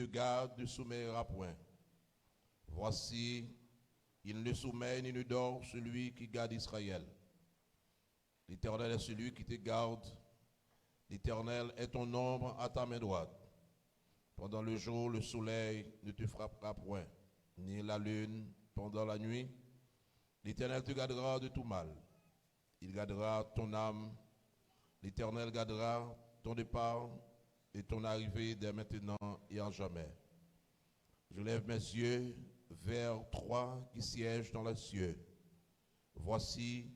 garde ne sommeillera point. Voici, il ne sommeille ni ne dort celui qui garde Israël. L'Éternel est celui qui te garde. L'Éternel est ton ombre à ta main droite. Pendant le jour, le soleil ne te frappera point, ni la lune pendant la nuit. L'Éternel te gardera de tout mal. Il gardera ton âme. L'Éternel gardera ton départ et ton arrivée dès maintenant et à jamais. Je lève mes yeux vers toi qui sièges dans les cieux. Voici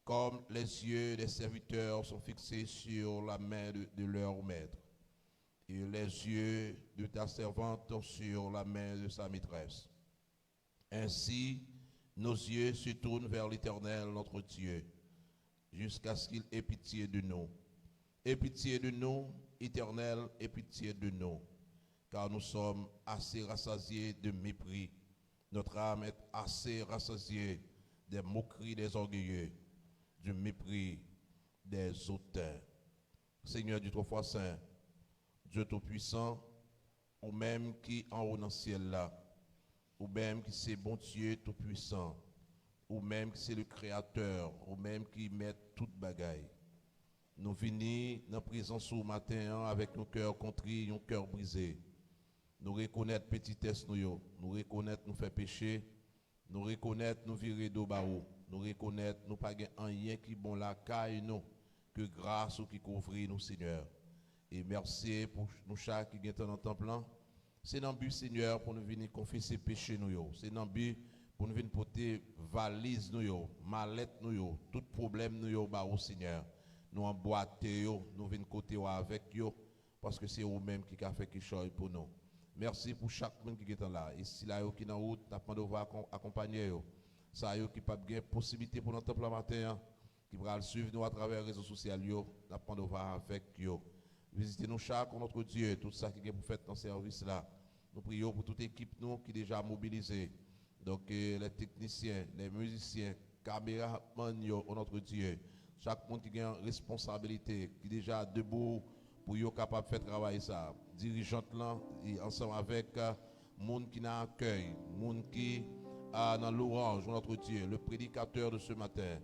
comme les yeux des serviteurs sont fixés sur la main de leur maître, et les yeux de ta servante sur la main de sa maîtresse. Ainsi, nos yeux se tournent vers l'Éternel, notre Dieu, jusqu'à ce qu'il ait pitié de nous. Aie pitié de nous, Éternel, aie pitié de nous, car nous sommes assez rassasiés de mépris. Notre âme est assez rassasiée des moqueries des orgueilleux, du mépris des hautains. Seigneur du trois-fois saint, Dieu Tout-Puissant, ou même qui en haut dans le ciel là, ou même qui c'est bon Dieu Tout-Puissant, ou même qui c'est le Créateur, ou même qui met toute bagaille. Nous venons dans la présence ce matin avec nos cœurs contrits, nos cœurs brisés. Nous reconnaître petitesse nous reconnaître nous faire péché, nous reconnaître nous virer d'eau barreau, nous reconnaître nous pas rien qui bon la caille nous, que grâce ou qui couvre nous Seigneur. Et merci pour nous chaque qui est dans le temple. C'est dans le but Seigneur pour nous venir confesser péché nous. C'est dans le but pour nous venir porter valise nous, mallette nous, tout problème nous barreau Seigneur. Nous emboîter nous venir côté avec yo parce que c'est eux-mêmes qui a fait quelque chose pour nous. Merci pour chaque monde qui est là. Et si là qui est en route, n'a pas de voir accompagner yo. Ça yo qui pas de possibilité pour notre temple matin qui va suivre nous à travers les réseaux sociaux yo, n'a pas de voir avec yo. Visitez nous chaque notre Dieu, tout ça qui est pour faire dans service là. Nous prions pour toute équipe nous qui est déjà mobilisée. Donc les techniciens, les musiciens, caméramans yo, notre Dieu. Chaque monde qui a une responsabilité, qui est déjà debout pour être capable de faire travailler ça. Dirigeante là, ensemble avec monde qui n'a accueil, monde qui a dans l'orange, notre Dieu, le prédicateur de ce matin,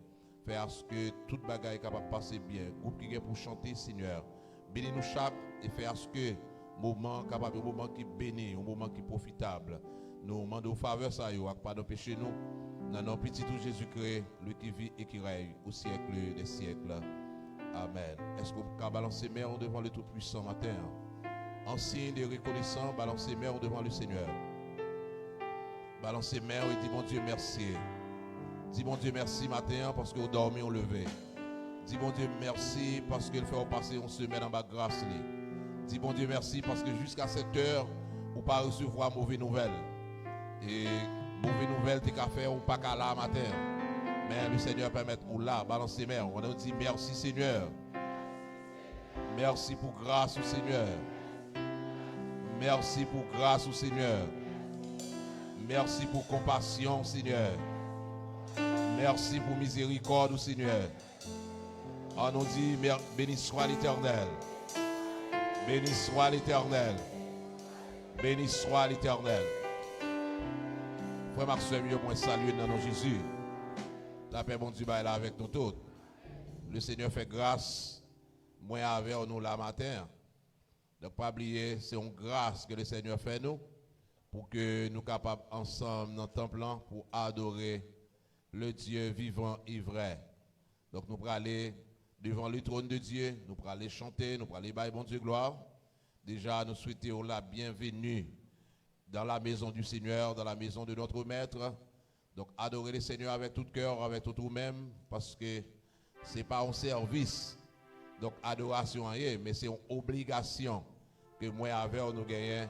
faire ce que toute bagaille est capable de passer bien. Groupe qui est pour chanter, Seigneur. Bénis-nous chaque et faire ce que moment capable, un moment qui bénit, un moment qui est profitable. Nous demandons faveur ça, et pas d'empêcher nous. Dans notre petit tout Jésus-Christ, lui qui vit et qui règne au siècle des siècles. Amen. Est-ce que vous pouvez balancer mère devant le Tout-Puissant matin? En signe de reconnaissance, balancez mère devant le Seigneur. Balancez mère et dis mon Dieu merci. Dis mon Dieu merci matin parce que vous dormez, on levé. Dis mon Dieu merci parce qu'il fait passer une semaine en bas grâce. Dis mon Dieu merci parce que jusqu'à cette heure, vous ne pas recevoir mauvaise nouvelle. Et mauvaise nouvelle, tu as fait ou pas qu'à la matin. Mais le Seigneur permet ou là, balancer mère. On a dit merci Seigneur. Merci pour grâce au Seigneur. Merci pour grâce au Seigneur. Merci pour compassion Seigneur. Merci pour miséricorde au Seigneur. On nous dit béni soit l'Éternel. Béni soit l'Éternel. Béni soit l'Éternel. Frère Maxime, je vous salue dans nos Jésus. La paix bon Dieu est là avec nous tous. Le Seigneur fait grâce, moi avec nous la matin. Donc pas oublier, c'est une grâce que le Seigneur fait nous pour que nous capables ensemble dans le temple pour adorer le Dieu vivant et vrai. Donc nous pourrons aller devant le trône de Dieu, nous pourrons aller chanter, nous pourrons aller bailler bon Dieu gloire. Déjà nous souhaitons la bienvenue dans la maison du Seigneur, dans la maison de notre Maître. Donc, adorer le Seigneur avec tout cœur, avec tout nous-mêmes, parce que ce n'est pas un service. Donc, adoration, mais c'est une obligation que moi, avec nous gagnons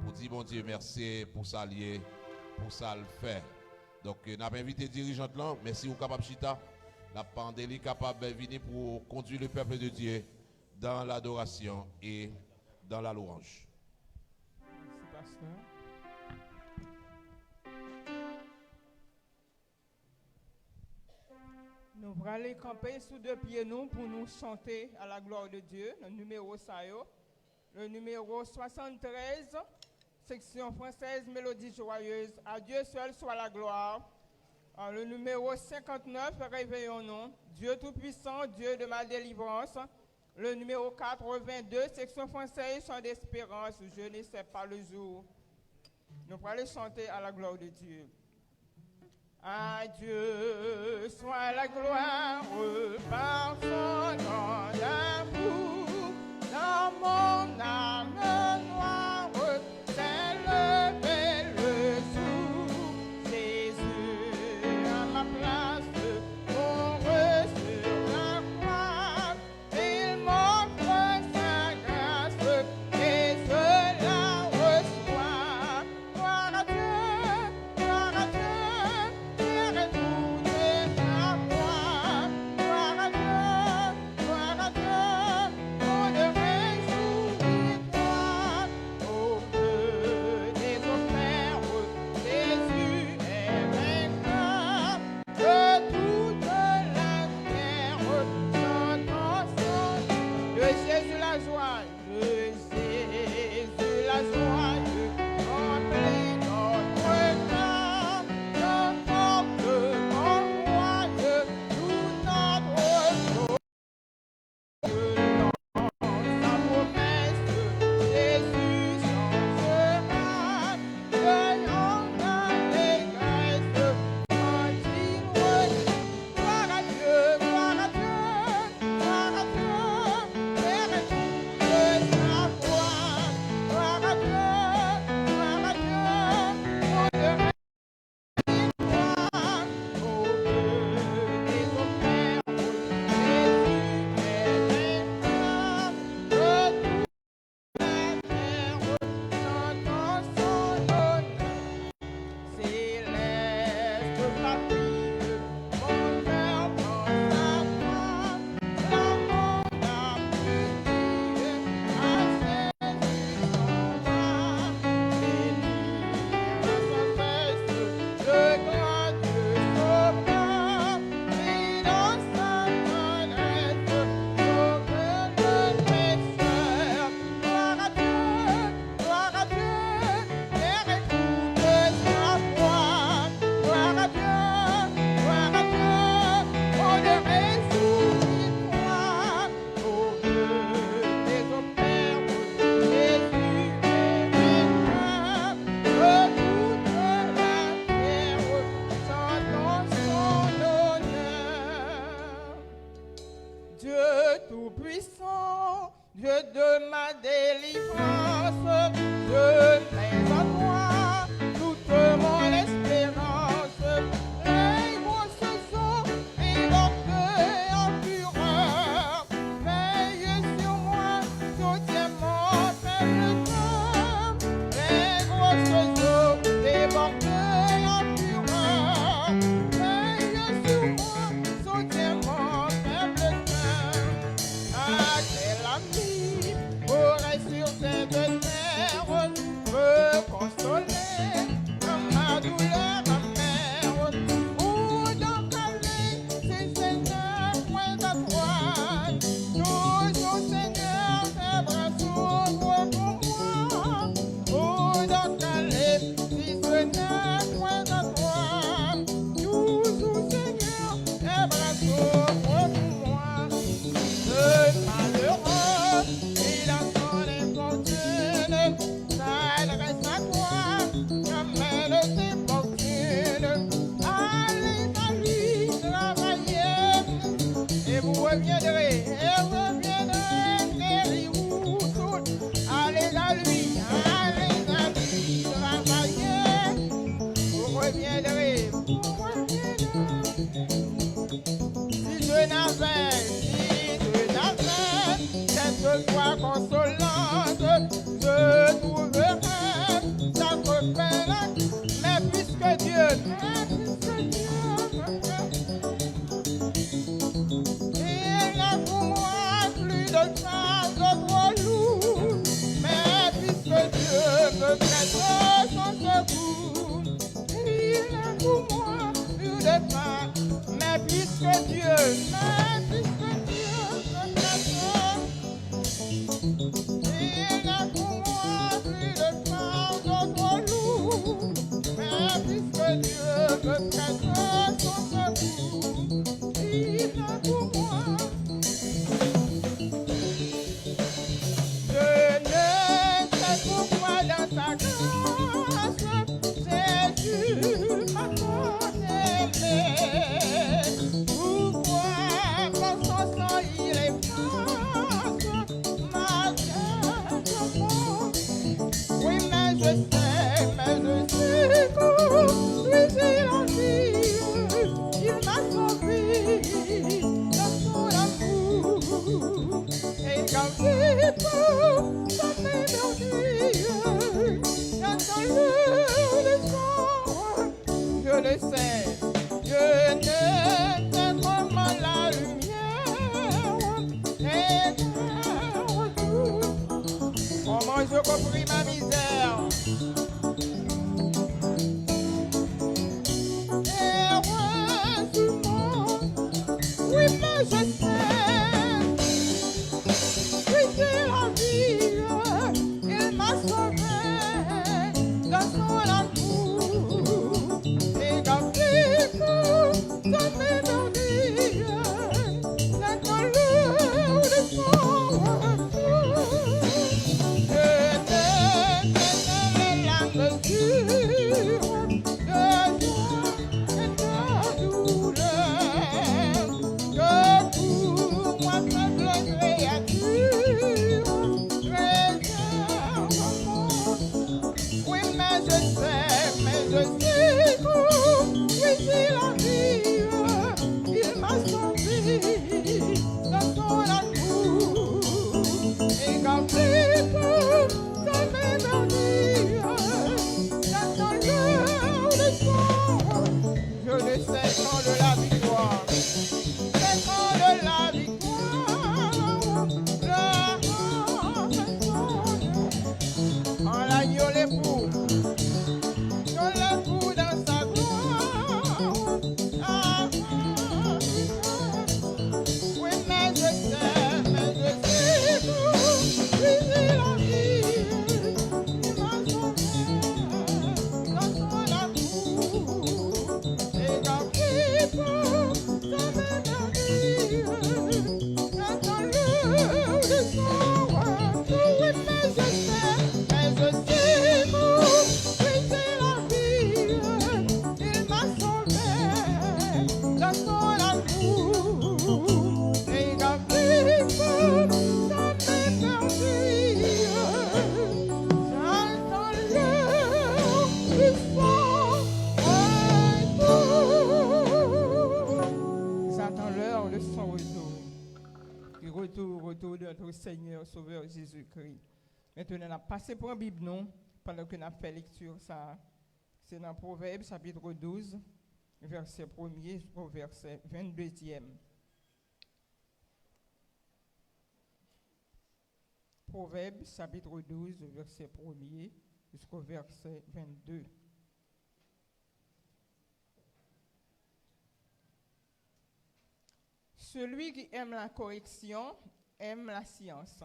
pour dire, bon Dieu, merci pour ça lier, pour ça le faire. Donc, nous avons invité les dirigeants là, mais si vous êtes capable de chita, la pandémie capable de venir pour conduire le peuple de Dieu dans l'adoration et dans la louange. Merci, pasteur. Nous allons aller camper sous deux pieds nous pour nous chanter à la gloire de Dieu, le numéro ça yo. Le numéro 73, section française, mélodie joyeuse. À Dieu seul soit la gloire. Le numéro 59, réveillons-nous. Dieu Tout-Puissant, Dieu de ma délivrance. Le numéro 82, section française, chant d'espérance. Je ne sais pas le jour. Nous allons chanter à la gloire de Dieu. À Dieu soit la gloire par son nom d'amour, dans mon âme noire, s'est levé le jour. Jésus à ma place, heureux sur la croix, il m'offre sa grâce et je la reçois. Gloire à Dieu, gloire à Dieu. Jésus la joie, de Jésus la joie, remplit notre cœur, qu'importe mon roi, tout notre sa promesse, Jésus changera, veillant d'allégresse, continuons. Gloire à Dieu, gloire à Dieu, gloire à Dieu. Tout-Puissant, Dieu de ma délivrance, je mets en toi toute mon espérance. Les grosses eaux et l'orgueil en fureur, veille sur moi, soutiens mon faible cœur. Les grosses eaux et l'orgueil en fureur, veille sur moi, soutiens mon faible cœur. Quel ami aurait sur cette terre me consoler dans ma douleur amère? Où donc aller, c'est Seigneur, point à toi? Toujours Seigneur, tes bras s'ouvrent pour moi. Où donc aller, si Seigneur, point à toi? Toujours Seigneur, tes bras s'ouvrent pour moi. Malheureux, il a son infortune, s'adresse à toi, amène tes fortunes. Allez à lui travailler, et vous reviendrez guéri-vous toutes. Allez à lui travailler, vous reviendrez. Si je n'avais cette foi consolante, je trouverai sacrifice, mais puisque Dieu, il a pour moi plus de charge trop lourd, mais puisque Dieu me prête son secours, il a pour moi plus de charge, mais puisque Dieu me prête il sais, mais je sais que lui c'est la vie. Il m'a sauvé dans son amour. Et quand il peut, ça m'émerveille. J'entends le son, je le sais. Je ne sais comment la lumière est un retour. Comment je compris ma misère. Et heureusement, oui, mais je sais, oui, c'est la vie. Il m'a sauvé dans son amour. Et quand il faut, ça m'émerveille. J'attends l'heure de son retour. Je ne sais la mesure de joie et de douleur que pour moi faible créature réserve au monde. Oui, mais je sais que oui, c'est la vie. Il m'a sauvé dans son amour. Et quand il peut, ça m'émerveille. J'attends l'heure de son. Je le sais quand de la victoire. C'est quand de la victoire. Le sonne en l'agneau l'époux. Je l'époux dans sa gloire. Ah, ah, oui, mais je sais que oui, c'est la vie. Il m'a sauvé dans son amour. Et quand il peut, ça m'émerveille. J'attends l'heure de son retour. Oui, mais je sais que oui, c'est la vie. Il m'a sauvé dans son amour. Et quand il peut, ça m'émerveille. J'attends l'heure du son retour. J'attends l'heure de son retour. Du retour de notre Seigneur Sauveur Jésus-Christ. Maintenant, on a passé pour un Bible, non? Pendant qu'on a fait lecture, ça, c'est dans Proverbes, chapitre 12, verset 1er jusqu'au verset 22e. Proverbes, chapitre 12, verset 1er jusqu'au verset 22. Celui qui aime la correction aime la science.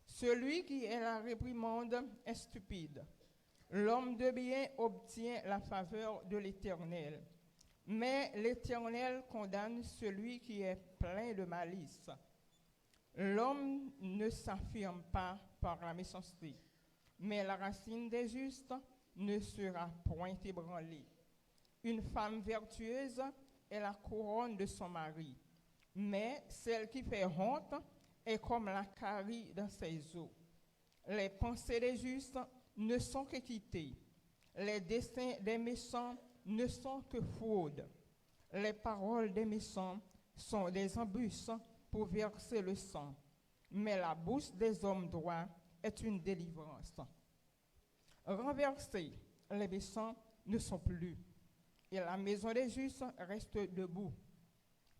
Celui qui est la réprimande est stupide. L'homme de bien obtient la faveur de l'Éternel. Mais l'Éternel condamne celui qui est plein de malice. L'homme ne s'affirme pas par la méchanceté, mais la racine des justes ne sera point ébranlée. Une femme vertueuse est la couronne de son mari, mais celle qui fait honte est comme la carie dans ses os. Les pensées des justes ne sont qu'équité. Les desseins des méchants ne sont que fraude. Les paroles des méchants sont des embûches pour verser le sang. Mais la bouche des hommes droits est une délivrance. Renversés, les méchants ne sont plus, et la maison des justes reste debout.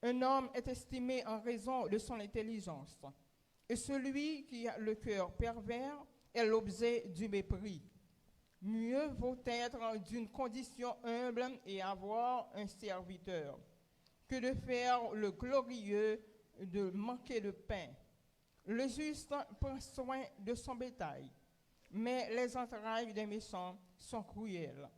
Un homme est estimé en raison de son intelligence, et celui qui a le cœur pervers est l'objet du mépris. Mieux vaut être d'une condition humble et avoir un serviteur que de faire le glorieux, de manquer de pain. Le juste prend soin de son bétail, mais les entrailles des méchants sont cruelles.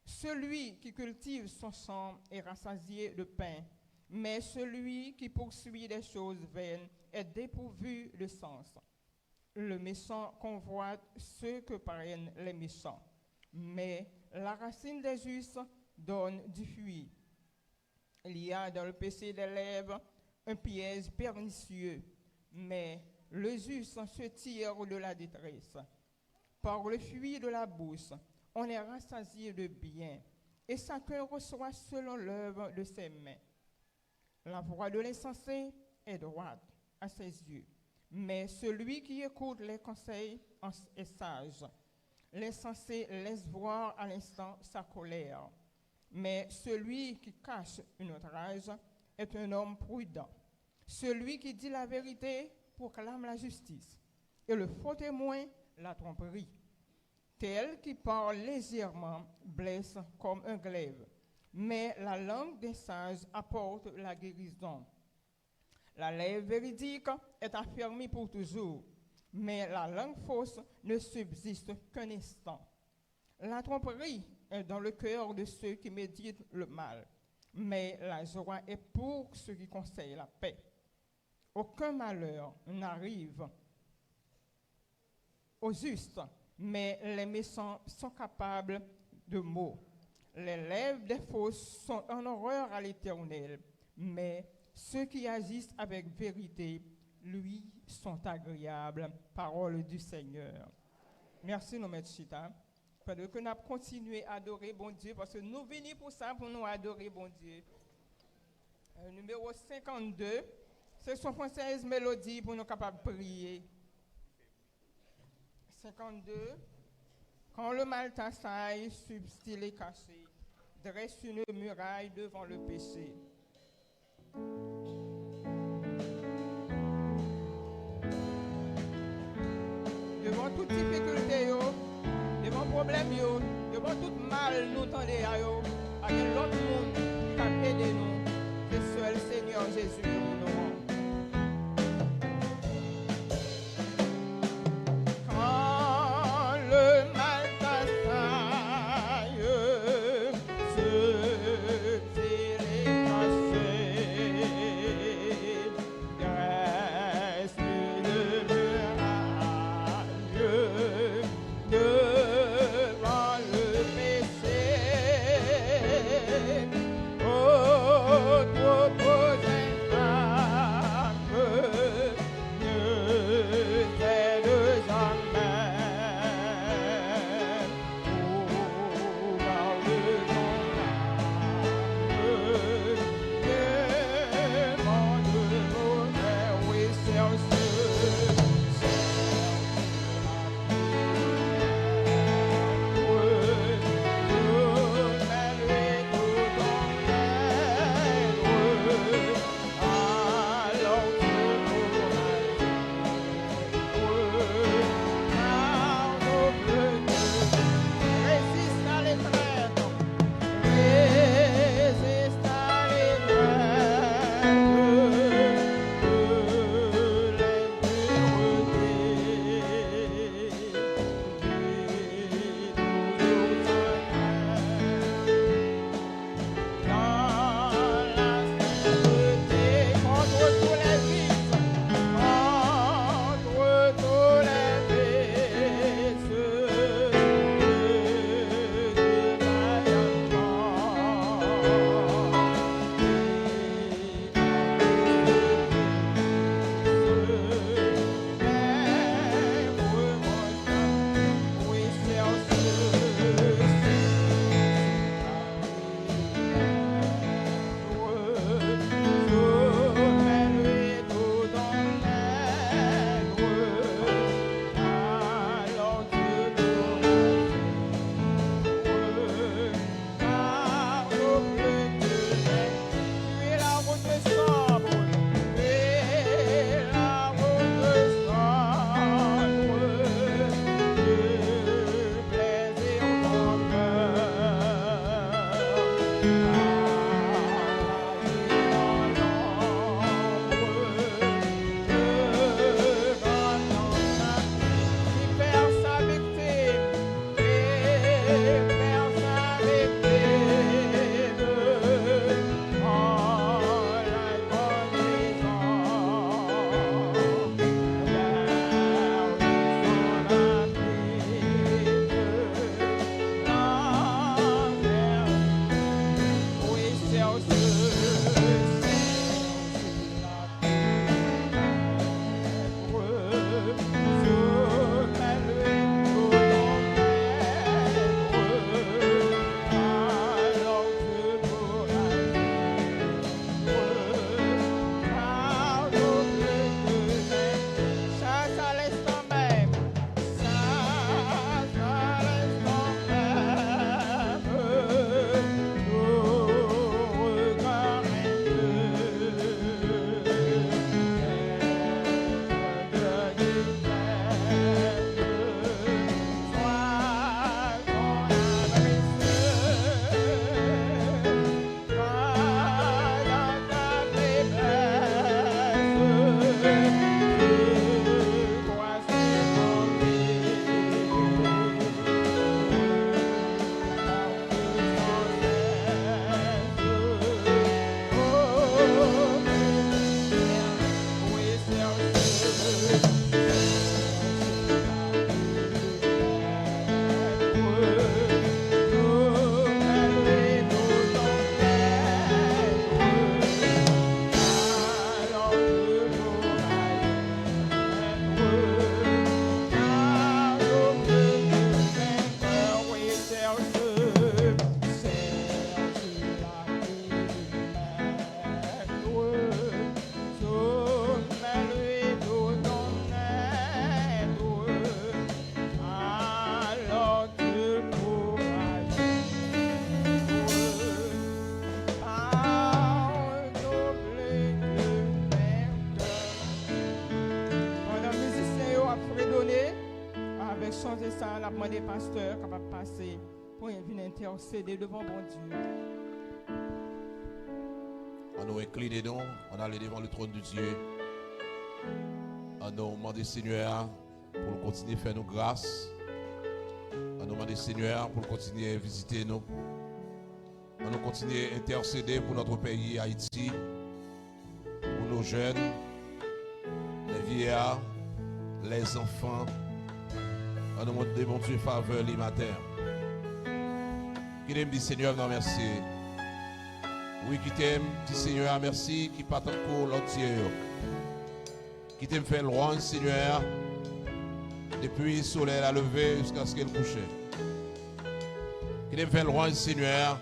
Celui qui cultive son champ est rassasié de pain, mais celui qui poursuit des choses vaines est dépourvu de sens. Le méchant convoite ceux que parrainent les méchants, mais la racine des justes donne du fruit. Il y a dans le péché des lèvres un piège pernicieux, mais le juste se tire de la détresse. Par le fruit de la bourse, on est rassasié de bien, et chacun reçoit selon l'œuvre de ses mains. La voix de l'insensé est droite à ses yeux, mais celui qui écoute les conseils est sage. L'insensé laisse voir à l'instant sa colère, mais celui qui cache une outrage est un homme prudent. Celui qui dit la vérité proclame la justice, et le faux témoin la tromperie. Tel qui parle légèrement blesse comme un glaive, mais la langue des sages apporte la guérison. La lèvre véridique est affermie pour toujours, mais la langue fausse ne subsiste qu'un instant. La tromperie est dans le cœur de ceux qui méditent le mal, mais la joie est pour ceux qui conseillent la paix. Aucun malheur n'arrive aux justes, mais les méchants sont capables de maux. Les lèvres des fausses sont en horreur à l'Éternel, mais ceux qui agissent avec vérité, lui, sont agréables. Parole du Seigneur. Merci, nous mettre chita. Pendant que nous continuons à adorer bon Dieu, parce que nous venons pour ça, pour nous adorer bon Dieu. Numéro 52, section française, mélodie, pour nous capables de prier. 52. Quand le mal t'assaille, substile et caché, dresse une muraille devant le péché. Devant toute difficulté, devant problème, devant tout mal, nous tendez à l'autre monde qui a aidé nous. C'est seul Seigneur Jésus que nous nommons. pasteur capable de passer pour venir intercéder devant bon Dieu. On nous incline nous, on allait devant le trône de Dieu. On nous demande Seigneur pour continuer à faire nos grâces. On nous demande Seigneur pour continuer à visiter nous. On nous continue à intercéder pour notre pays Haïti, pour nos jeunes, les vieillards, les enfants. On nous demande mon Dieu faveur les matins. Qui t'aime dit Seigneur, non merci. Oui, qui t'aime dit Seigneur, merci, qui part encore l'autre Dieu. Qui t'aime faire loin Seigneur, depuis le soleil a levé jusqu'à ce qu'elle couche. Qui t'aime faire loin Seigneur,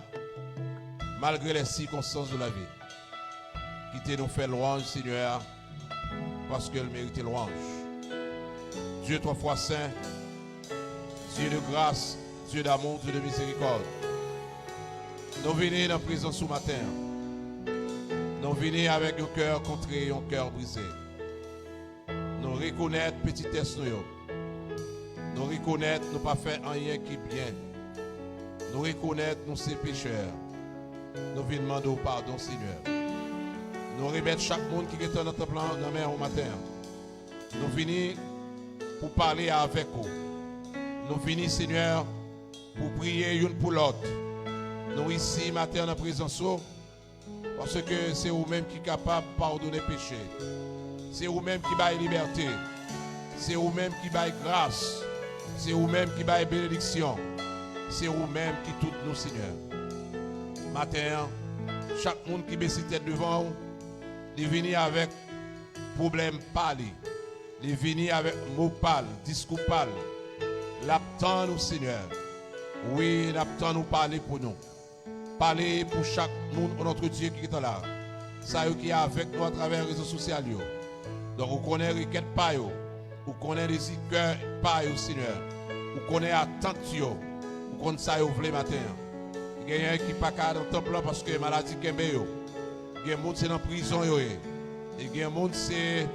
malgré les circonstances de la vie. Qui t'aime nous faire louange, Seigneur, parce qu'elle mérite louange. Dieu trois fois saint, Dieu de grâce, Dieu d'amour, Dieu de miséricorde. Nous venons dans la prison ce matin. Nous venons avec un cœur contré, un cœur brisé. Nous reconnaissons petitesse nous. Nous reconnaissons nous pas fait rien qui est bien. Nous reconnaissons nous sommes pécheurs. Nous venons demander pardon, Seigneur. Nous remettons chaque monde qui est dans notre plan dans la mer au matin. Nous venons pour parler avec vous. Nous venons, Seigneur, pour prier une pour l'autre. Nous ici, matin, dans la présence, parce que c'est vous-même qui êtes capable de pardonner le péché. C'est vous-même qui baille liberté. C'est vous-même qui baille grâce. C'est vous-même qui baille bénédiction. C'est vous-même qui tout nous, Seigneur. Matin, chaque monde qui baisse tête devant vous, il vient avec problème parler. Il vient avec mot parle, discours parle. L'attend nous, Seigneur. Oui, l'attend nous parler pour nous. Parler pour chaque monde, notre Dieu qui est là. Ça qui est avec nous à travers les réseaux sociaux. Donc, vous connaissez les requêtes pas, vous connaissez les cœurs pas, Seigneur. Vous connaissez attente, vous connaissez ça, vous voulez matin. Il y a un qui n'est pas dans le temple parce que la maladie est bien. Il y a un monde qui est dans la prison. Il y a un monde qui est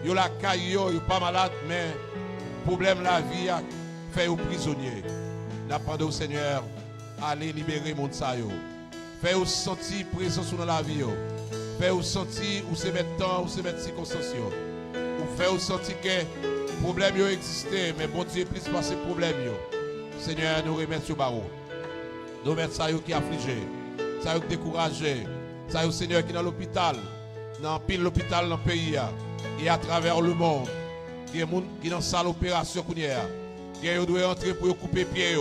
la caille, il n'est pas malade, mais le problème de la vie a fait aux prisonniers. Nous demandons au Seigneur, allez libérer le monde. Faites-vous sentir présence dans la vie. Faites-vous sentir où se mettre temps, où se mettre circonstances. Faites-vous sentir que le problème existe, mais bon Dieu, plus passer le problème. Seigneur, nous remercions barreau. Nous remercions ça qui est affligé, ça qui est découragé, ça Seigneur qui est dans l'hôpital, dans pile l'hôpital dans le pays, et à travers le monde. Il y a des gens qui sont dans la salle d'opération. Ils doivent entrer pour couper les pieds,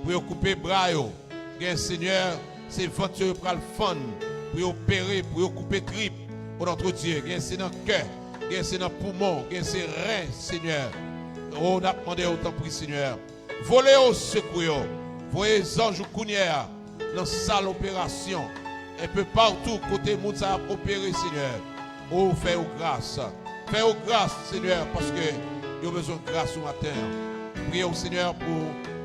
pour couper les bras. Il y a un Seigneur, c'est venture pour le fun, pour opérer, pour couper les tripes pour notre Dieu. Il y a un Seigneur dans le cœur, il y a un Seigneur dans le poumon, il y a un Seigneur rein, Seigneur. On a demandé autant de Seigneur. Volez au secours. Voyez les anges Kounia dans la salle d'opération. Un peu partout, côté monde ça a opéré, Seigneur. Oh, fais-vous grâce. Fais-vous grâce, Seigneur, parce que nous avons besoin de grâce ce matin. Nous prions, Seigneur, pour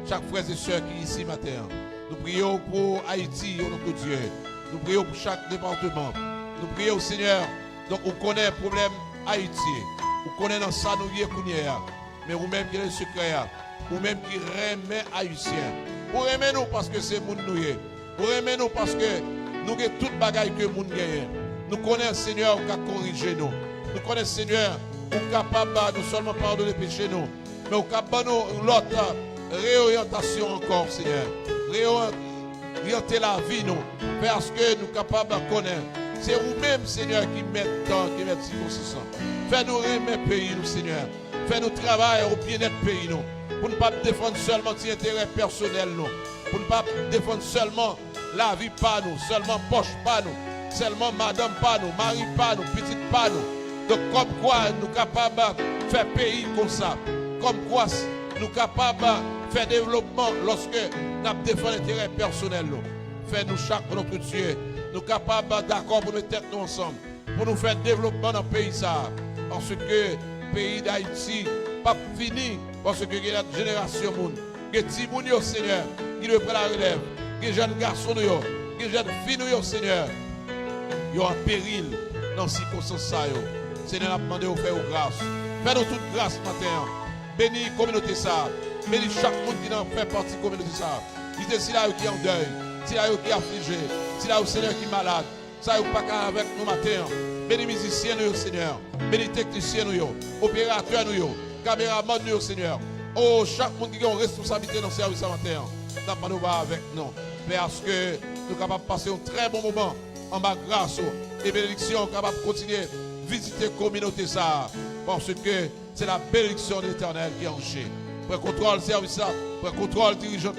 chaque frère et soeur qui est ici matin. Nous prions pour Haïti, oh notre Dieu. Nous prions pour chaque département. Nous prions, Seigneur. Donc, on connaît le problème Haïti. On connaît dans ça, nous y Kounia. Mais vous-même qui êtes le secret, vous-même qui remet Haïtien. Pour aimer nous parce que c'est moun nous. Pour aimer nous parce que nous avons toute bagaille que moun gagne. Nous connaissons Seigneur qui a corrigé nous. Nous connaissons Seigneur qui est capable de non seulement pardonner les péchés nous, mais qui est capable de l'autre réorientation encore, Seigneur. Réorienter la vie nous. Parce que nous sommes capables de connaître. C'est vous-même, Seigneur, qui met temps, qui met circonstances. Fais-nous aimer le pays, nous, Seigneur. Fais-nous travailler au bien-être pays, nous. Pour ne pas défendre seulement tes intérêts personnels, nous. Pour ne pas défendre seulement la vie pas nous, seulement poche pas nous, seulement madame pas nous, mari pas nous, petite pas nous. Donc comme quoi nous capables de faire pays comme ça. Comme quoi nous capables de faire développement lorsque nous défendons l'intérêt personnel. Fais-nous chaque notre Dieu. Nous capables d'accord pour nous têtes nous ensemble. Pour nous faire développement dans le pays ça. Parce que le pays d'Haïti pas fini. Parce que il y a une génération monde, il y a des petits gens, Seigneur, qui doivent prendre la relève, il y a des jeunes garçons, il y a des jeunes filles, Seigneur, ils sont en péril dans ces circonstances. Seigneur, a demandé de faire grâce. Fais-nous toute grâce matin. Bénis la communauté ça. Bénis chaque monde qui en fait partie de la communauté. Il dit si là qui est en deuil, si là qui est affligé, si là Seigneur qui est malade, ça n'est pas avec nous matin. Bénis musiciens nous, Seigneur. Bénis techniciens nous, opérateurs nous, caméramans nous, Seigneur. Oh, chaque monde qui a une responsabilité dans le service ce matin, n'a pas nous voir avec nous. Parce que nous sommes capables de passer un très bon moment en ma grâce et bénédiction, capables de continuer à visiter la communauté. Parce que c'est la bénédiction de l'Éternel qui est en jeu. Pour contrôle le service, pour contrôle le dirigeant,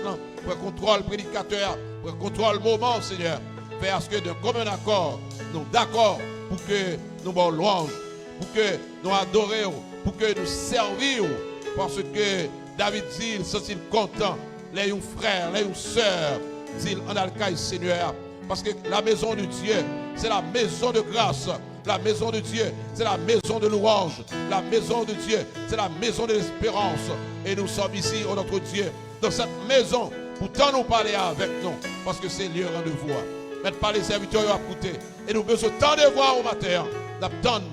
pour contrôle le prédicateur, pour contrôle le moment, Seigneur. Parce que de commun accord, nous sommes d'accord pour que nous nous louange, pour que nous adorions, pour que nous servions. Parce que David dit, il se sent content, les frères, les sœurs, dit en alcaï Seigneur. Parce que la maison de Dieu, c'est la maison de grâce. La maison de Dieu, c'est la maison de louange. La maison de Dieu, c'est la maison de l'espérance. Et nous sommes ici, oh notre Dieu, dans cette maison, pour tant nous parler avec nous. Parce que c'est lieu rendez-vous. Mettre par les serviteurs à écouter. Et nous besoin tant de voir au matin. N'attendre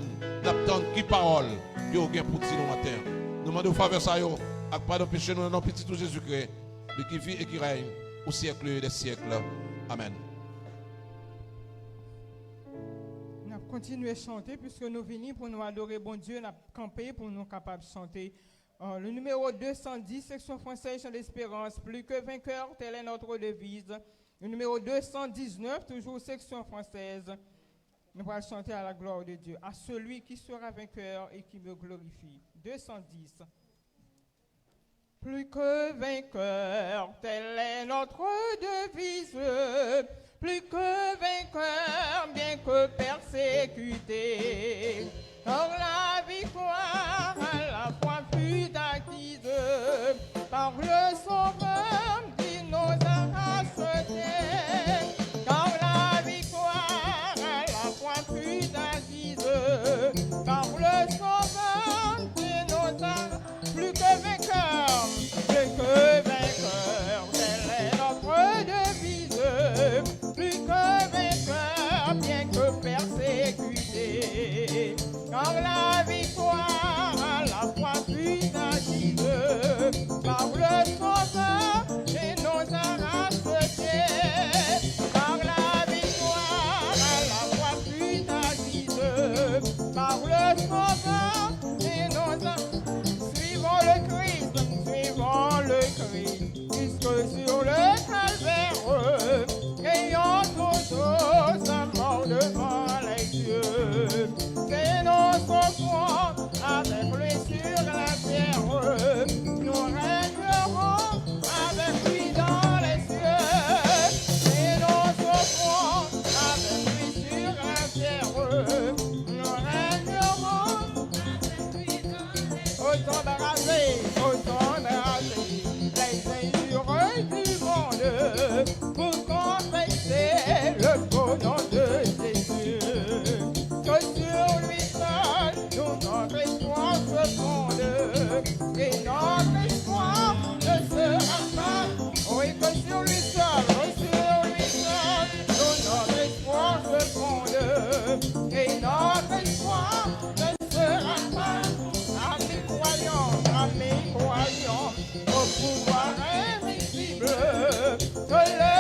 qui parole. Yo gain pour dire au matin. Nous demandons faveur ça yo. Avec pardon péché nous dans petit tout Jésus-Christ. De qui vit et qui règne au siècle des siècles. Amen. Nous allons continuer à chanter puisque nous venons pour nous adorer bon Dieu, nous allons camper pour nous capables de chanter. Le numéro 210, section française, chant d'espérance, plus que vainqueur, telle est notre devise. Le numéro 219, toujours section française, nous allons chanter à la gloire de Dieu, à celui qui sera vainqueur et qui me glorifie. 210. Plus que vainqueur, telle est notre devise. Plus que vainqueur, bien que persécuté. Car la victoire à la fois fut acquise par le Sauveur qui nous a rachetés. Car la victoire à la fois fut acquise par le Sauveur qui nous a plus que vainqueur, telle est notre devise. Plus que vainqueur, bien que persécuté. Car la victoire à la fois fut acquise par le Sauveur et nous a rachetés. Par la victoire à la fois fut acquise par le Sauveur et nous a... Suivons le Christ, puisque sur le calvaire, ayant toujours sa mort devant les yeux. C'est notre foi avec lui sur la terre. Nous régnerons avec lui dans les cieux. C'est notre foi avec lui sur la terre. Nous régnerons avec lui dans les cieux. Autant d'arraser, les injures du monde pour confesser le beau nom de Jésus. Que sur lui seul, nous notre espoir se fonde et notre espoir ne sera pas. Oui, que sur lui seul, nous notre espoir se fonde et notre espoir ne sera pas. Amis croyants, au pouvoir invisible de le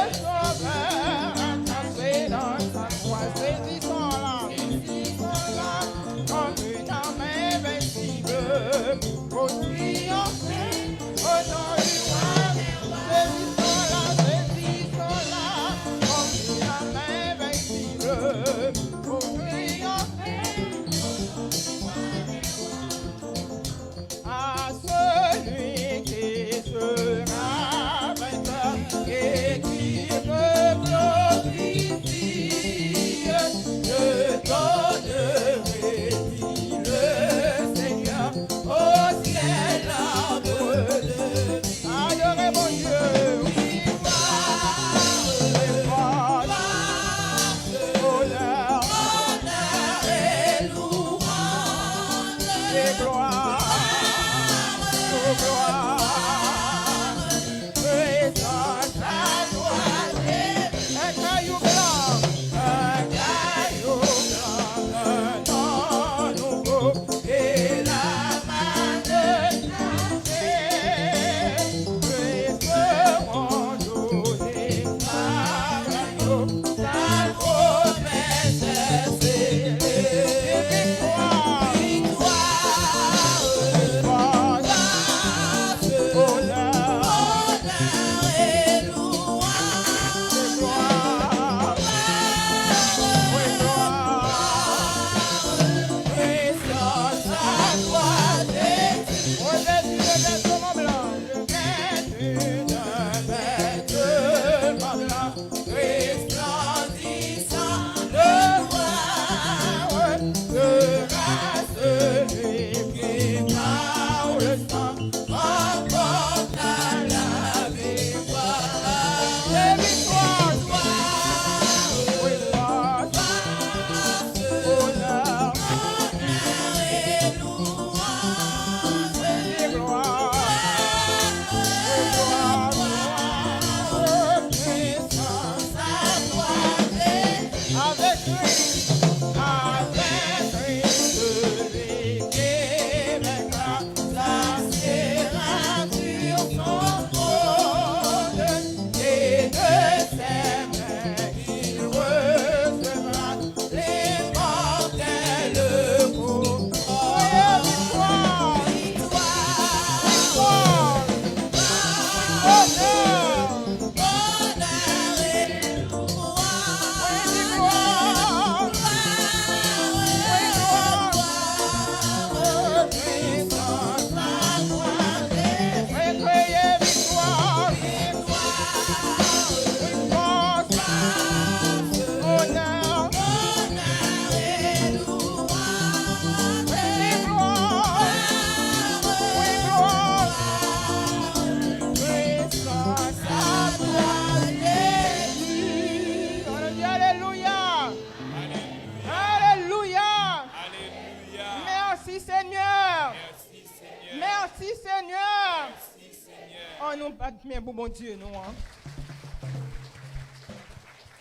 bien pour bon Dieu, nous. Hein.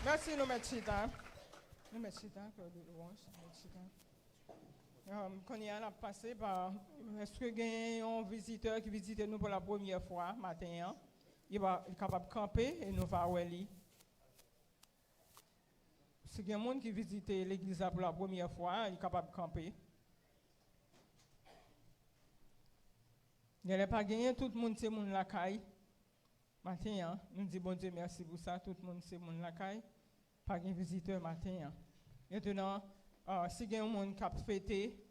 Merci, nous mettons chita. Nous mettons chita, quand il y a passé par. Est-ce que il y a un visiteur qui visite nous pour la première fois matin? Hein? Il est capable de camper et nous va voir lui. Si il y a un monde qui visite l'église pour la première fois, il est capable de camper. Il n'y a pas gagné, tout le monde c'est mon la caille. Matin, hein? Nous disons bon Dieu merci pour ça, tout le monde c'est mon la caille. Pas de visiteur matin. Hein? Maintenant, si il y a un monde qui a fêté,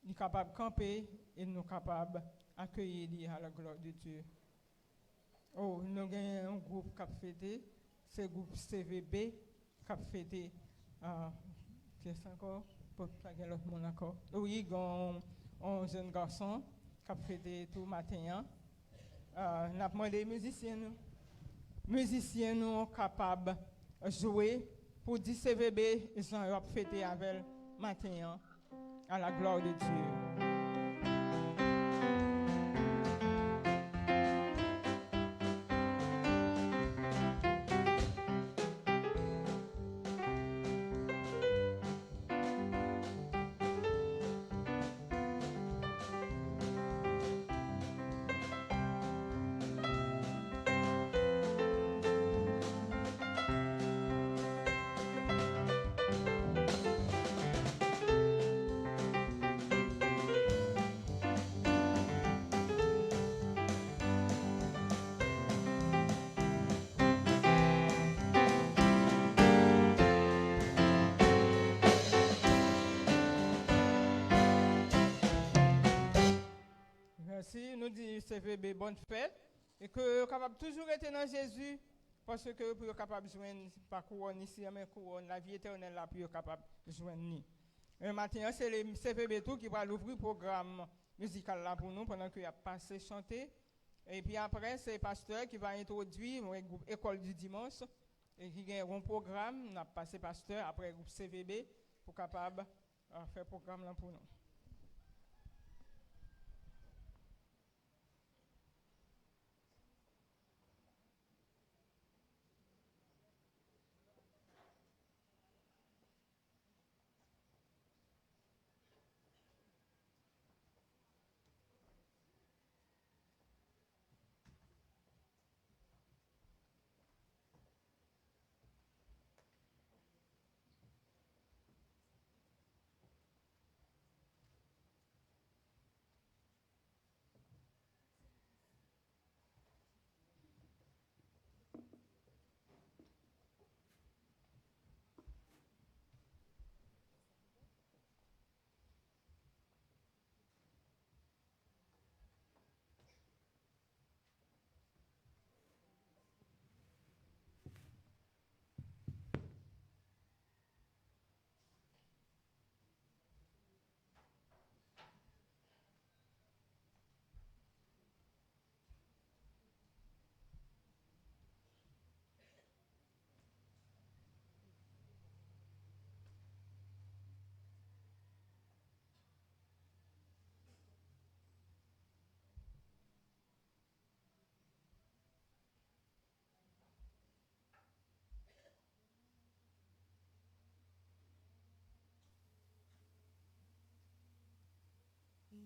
il est capable de camper et nous sommes capables d'accueillir à la gloire de Dieu. Oh, nous avons un groupe qui a fêté, c'est le groupe CVB qui a fêté. Qu'est-ce encore? Pour pas qu'il y ait l'autre monde encore. Oui, il y a un jeune garçon qui a fêté tout matin. Nous avons demandé aux musiciens nous capables de jouer pour dire CVB, ils ont fêté avec le matin à la gloire de Dieu. Merci, nous disons CVB bonne fête et que capable toujours être dans Jésus parce que pour capable de joindre pas couronne ici mais couronne la vie éternelle là pour capable de joindre. Et maintenant c'est le CVB tout qui va l'ouvrir programme musical là pour nous pendant qu'il a passé chanter et puis après c'est le pasteur qui va introduire le groupe école du dimanche et qui a un programme on a passé pasteur après le groupe CVB pour capable faire programme là pour nous.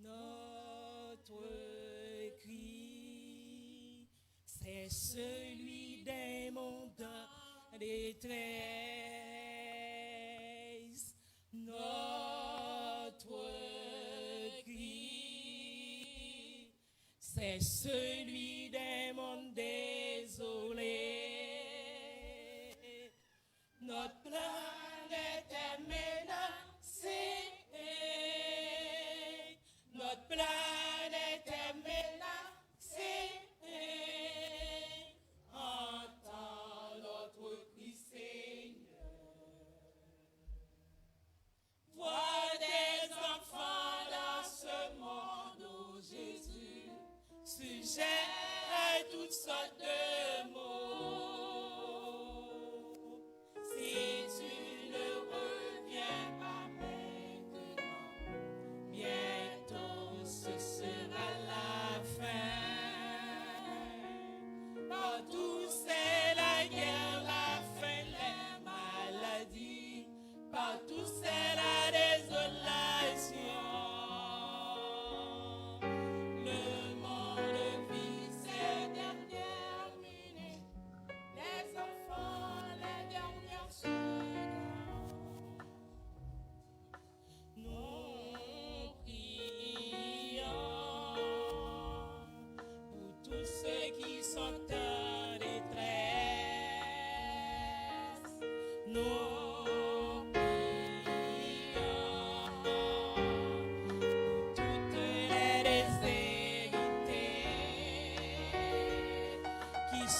Notre cri, c'est celui des mondes en détresse. Notre cri, c'est celui des mondes désolés. Notre planète est menacée. Notre planète est menacée. Entends notre cri, Seigneur. Vois des enfants dans ce monde où Jésus sujet.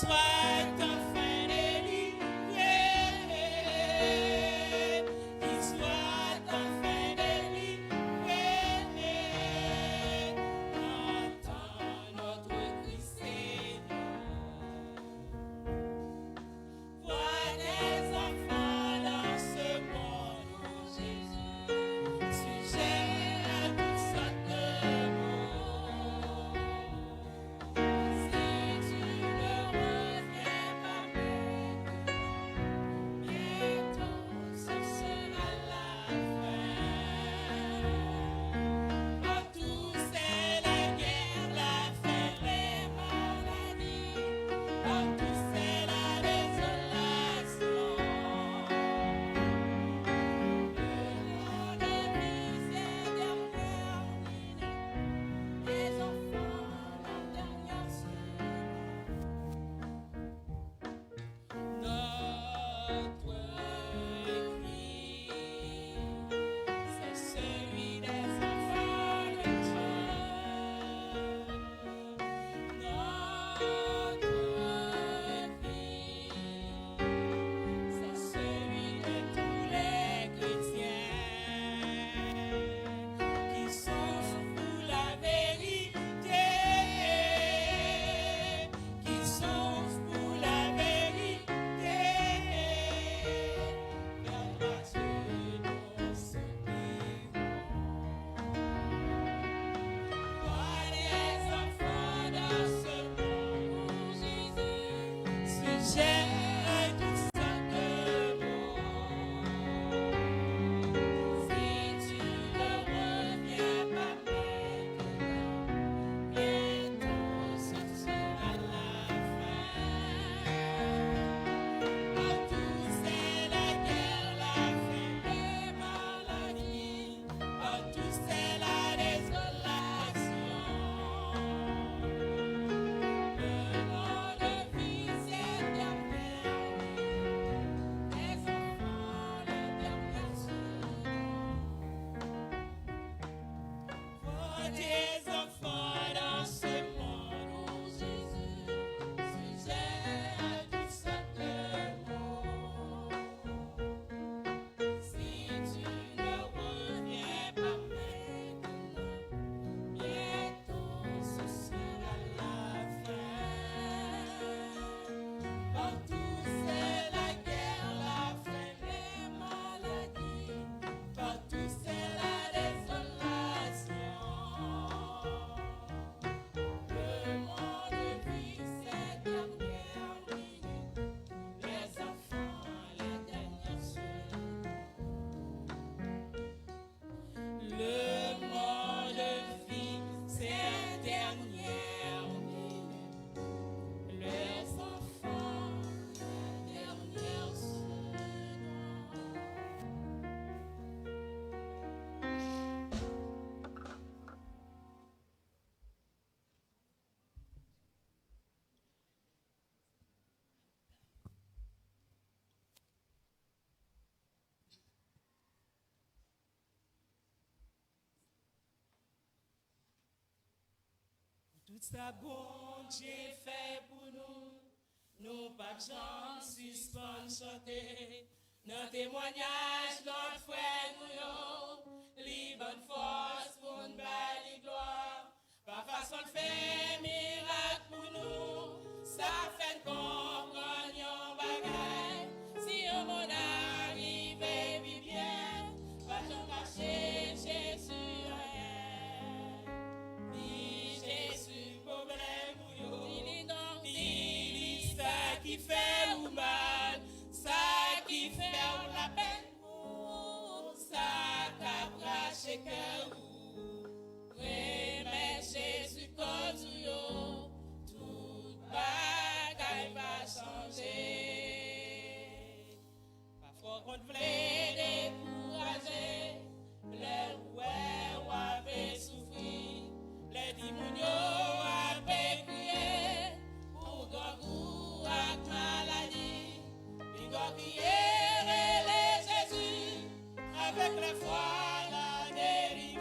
soit enfin délivré, qu'il soit enfin délivré. Entends notre cri, Seigneur. Vois des enfants dans ce monde où Jésus, sujet à toutes sortes de maux. Si tu ne reviens pas maintenant, bientôt ce sera la fin. Partout c'est la guerre, la faim, les maladies. Partout c'est la désolation. Le monde vit ses dernières minutes, les enfants la dernière seconde. Notre cri, c'est celui des enfants de Dieu. Notre cri, c'est celui de tous les chrétiens qui sont pour la vérité, qui sont pour la vérité. Vers Dieu nous soupirons. Vois les enfants dans ce monde où Jésus sujet à toutes sortes de maux. Si tu ne reviens pas maintenant, bientôt ce sera la fin. Partout c'est la guerre, la faim, les maladies. Partout c'est la désolation. Le monde vit ses dernières minutes, les enfants les dernières secondes. Vois des enfants dans ce monde où Jésus, sujet à toutes sortes de maux. Si tu ne reviens pas maintenant, bientôt ce sera la fin. Partout c'est la guerre, la faim, les maladies. Partout c'est la désolation. Le monde vit ses dernières minutes, les enfants les dernières secondes. Le monde vit ses dernières minutes, les enfants les dernières secondes. Tout ça bon Dieu fait pour nous pas de gens suspend chanter. Notre témoignage, notre frère nous li bonne force pour nous belle gloire. Par façon de faire miracle pour nous, ça fait comprendre yon bagay. Si on m'en arrive vit bien, pas j'en cacher Jésus rien. Ni Jésus problème ou yo, ni ça qui fait ou mal, ça qui fait ou la peine ou ça qui cœur ou remets Jésus cause ou yo, tout bagaille va changer. Parfois qu'on te voulait décourager, les ouais ou avait souffrir, les dimounios avaient crié pour gangou ak maladie, puis crier les Jésus avec la foi la dérive.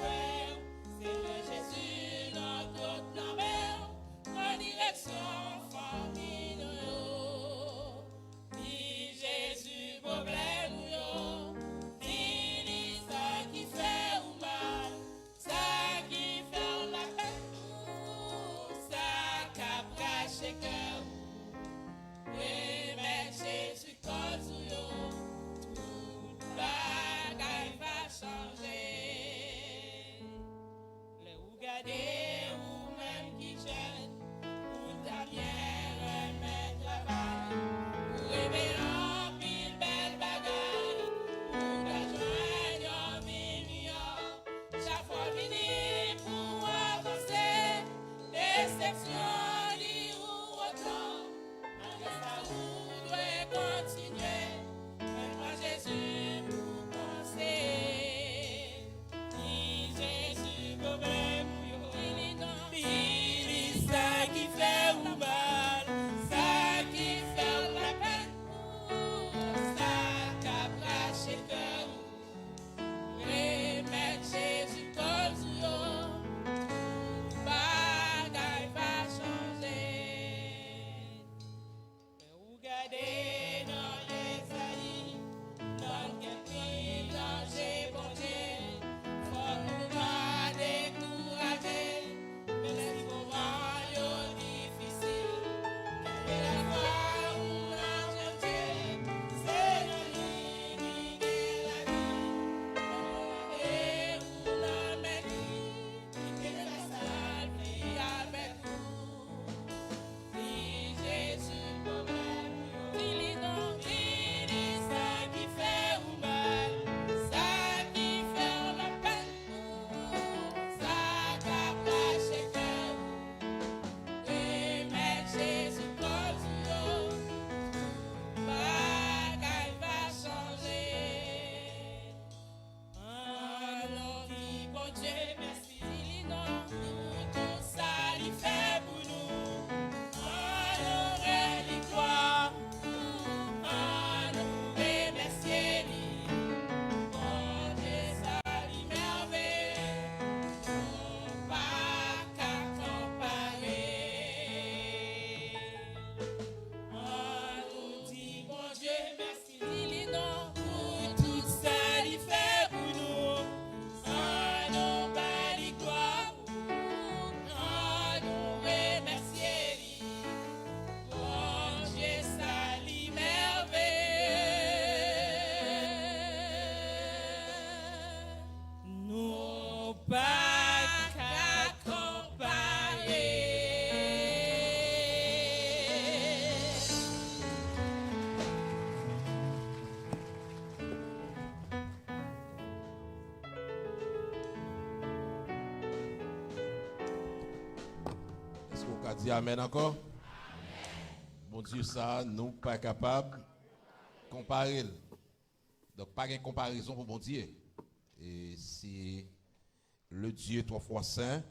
Qu'a dit Amen encore? Bon Dieu, ça, nous pas capables de comparer. Donc, pas de comparaison pour bon Dieu. Et c'est le Dieu trois fois saint,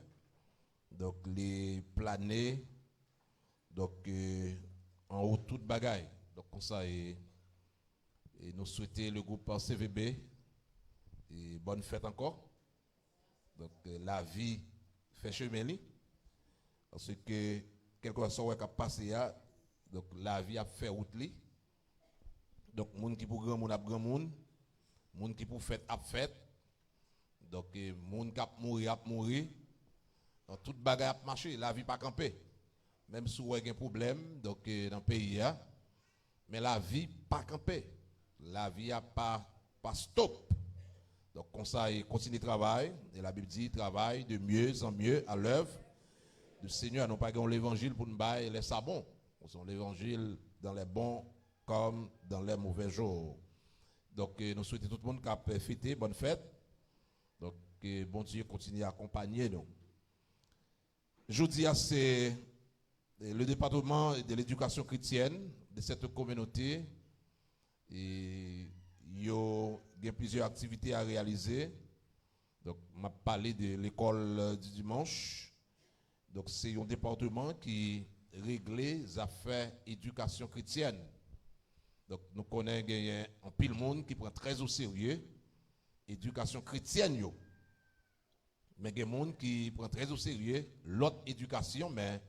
donc les planets, donc en haut toute bagaille. Donc, comme ça, et nous souhaitons le groupe CVB, et bonne fête encore. Donc, la vie fait chemin, parce que quelque chose qui a passé, donc la vie a fait route. Donc, moun qui pour grand moun a grand moun, moun qui pour fête a fête. Donc, moun qui a mouri. Donc, toute bagaille a marché, la vie pas campé. Même si vous avez un problème, donc dans le pays, mais la vie pas campé. La vie a pas stop. Donc, comme ça, il continue de travailler. Et la Bible dit, travaille de mieux en mieux à l'œuvre du Seigneur. Nous pas l'évangile pour nous bailler les sabons. Nous sommes l'évangile dans les bons comme dans les mauvais jours. Donc, nous souhaitons tout le monde qui a fêté, bonne fête. Donc, bon Dieu continue à accompagner nous. Jeudi, c'est le département de l'éducation chrétienne de cette communauté. Et il y a plusieurs activités à réaliser. Donc, on m'a parlé de l'école du dimanche. Donc, c'est un département qui règle les affaires éducation chrétienne. Donc, nous connaissons un pile monde qui prend très au sérieux l'éducation chrétienne. Mais il y a des gens qui prennent très au sérieux l'autre éducation, mais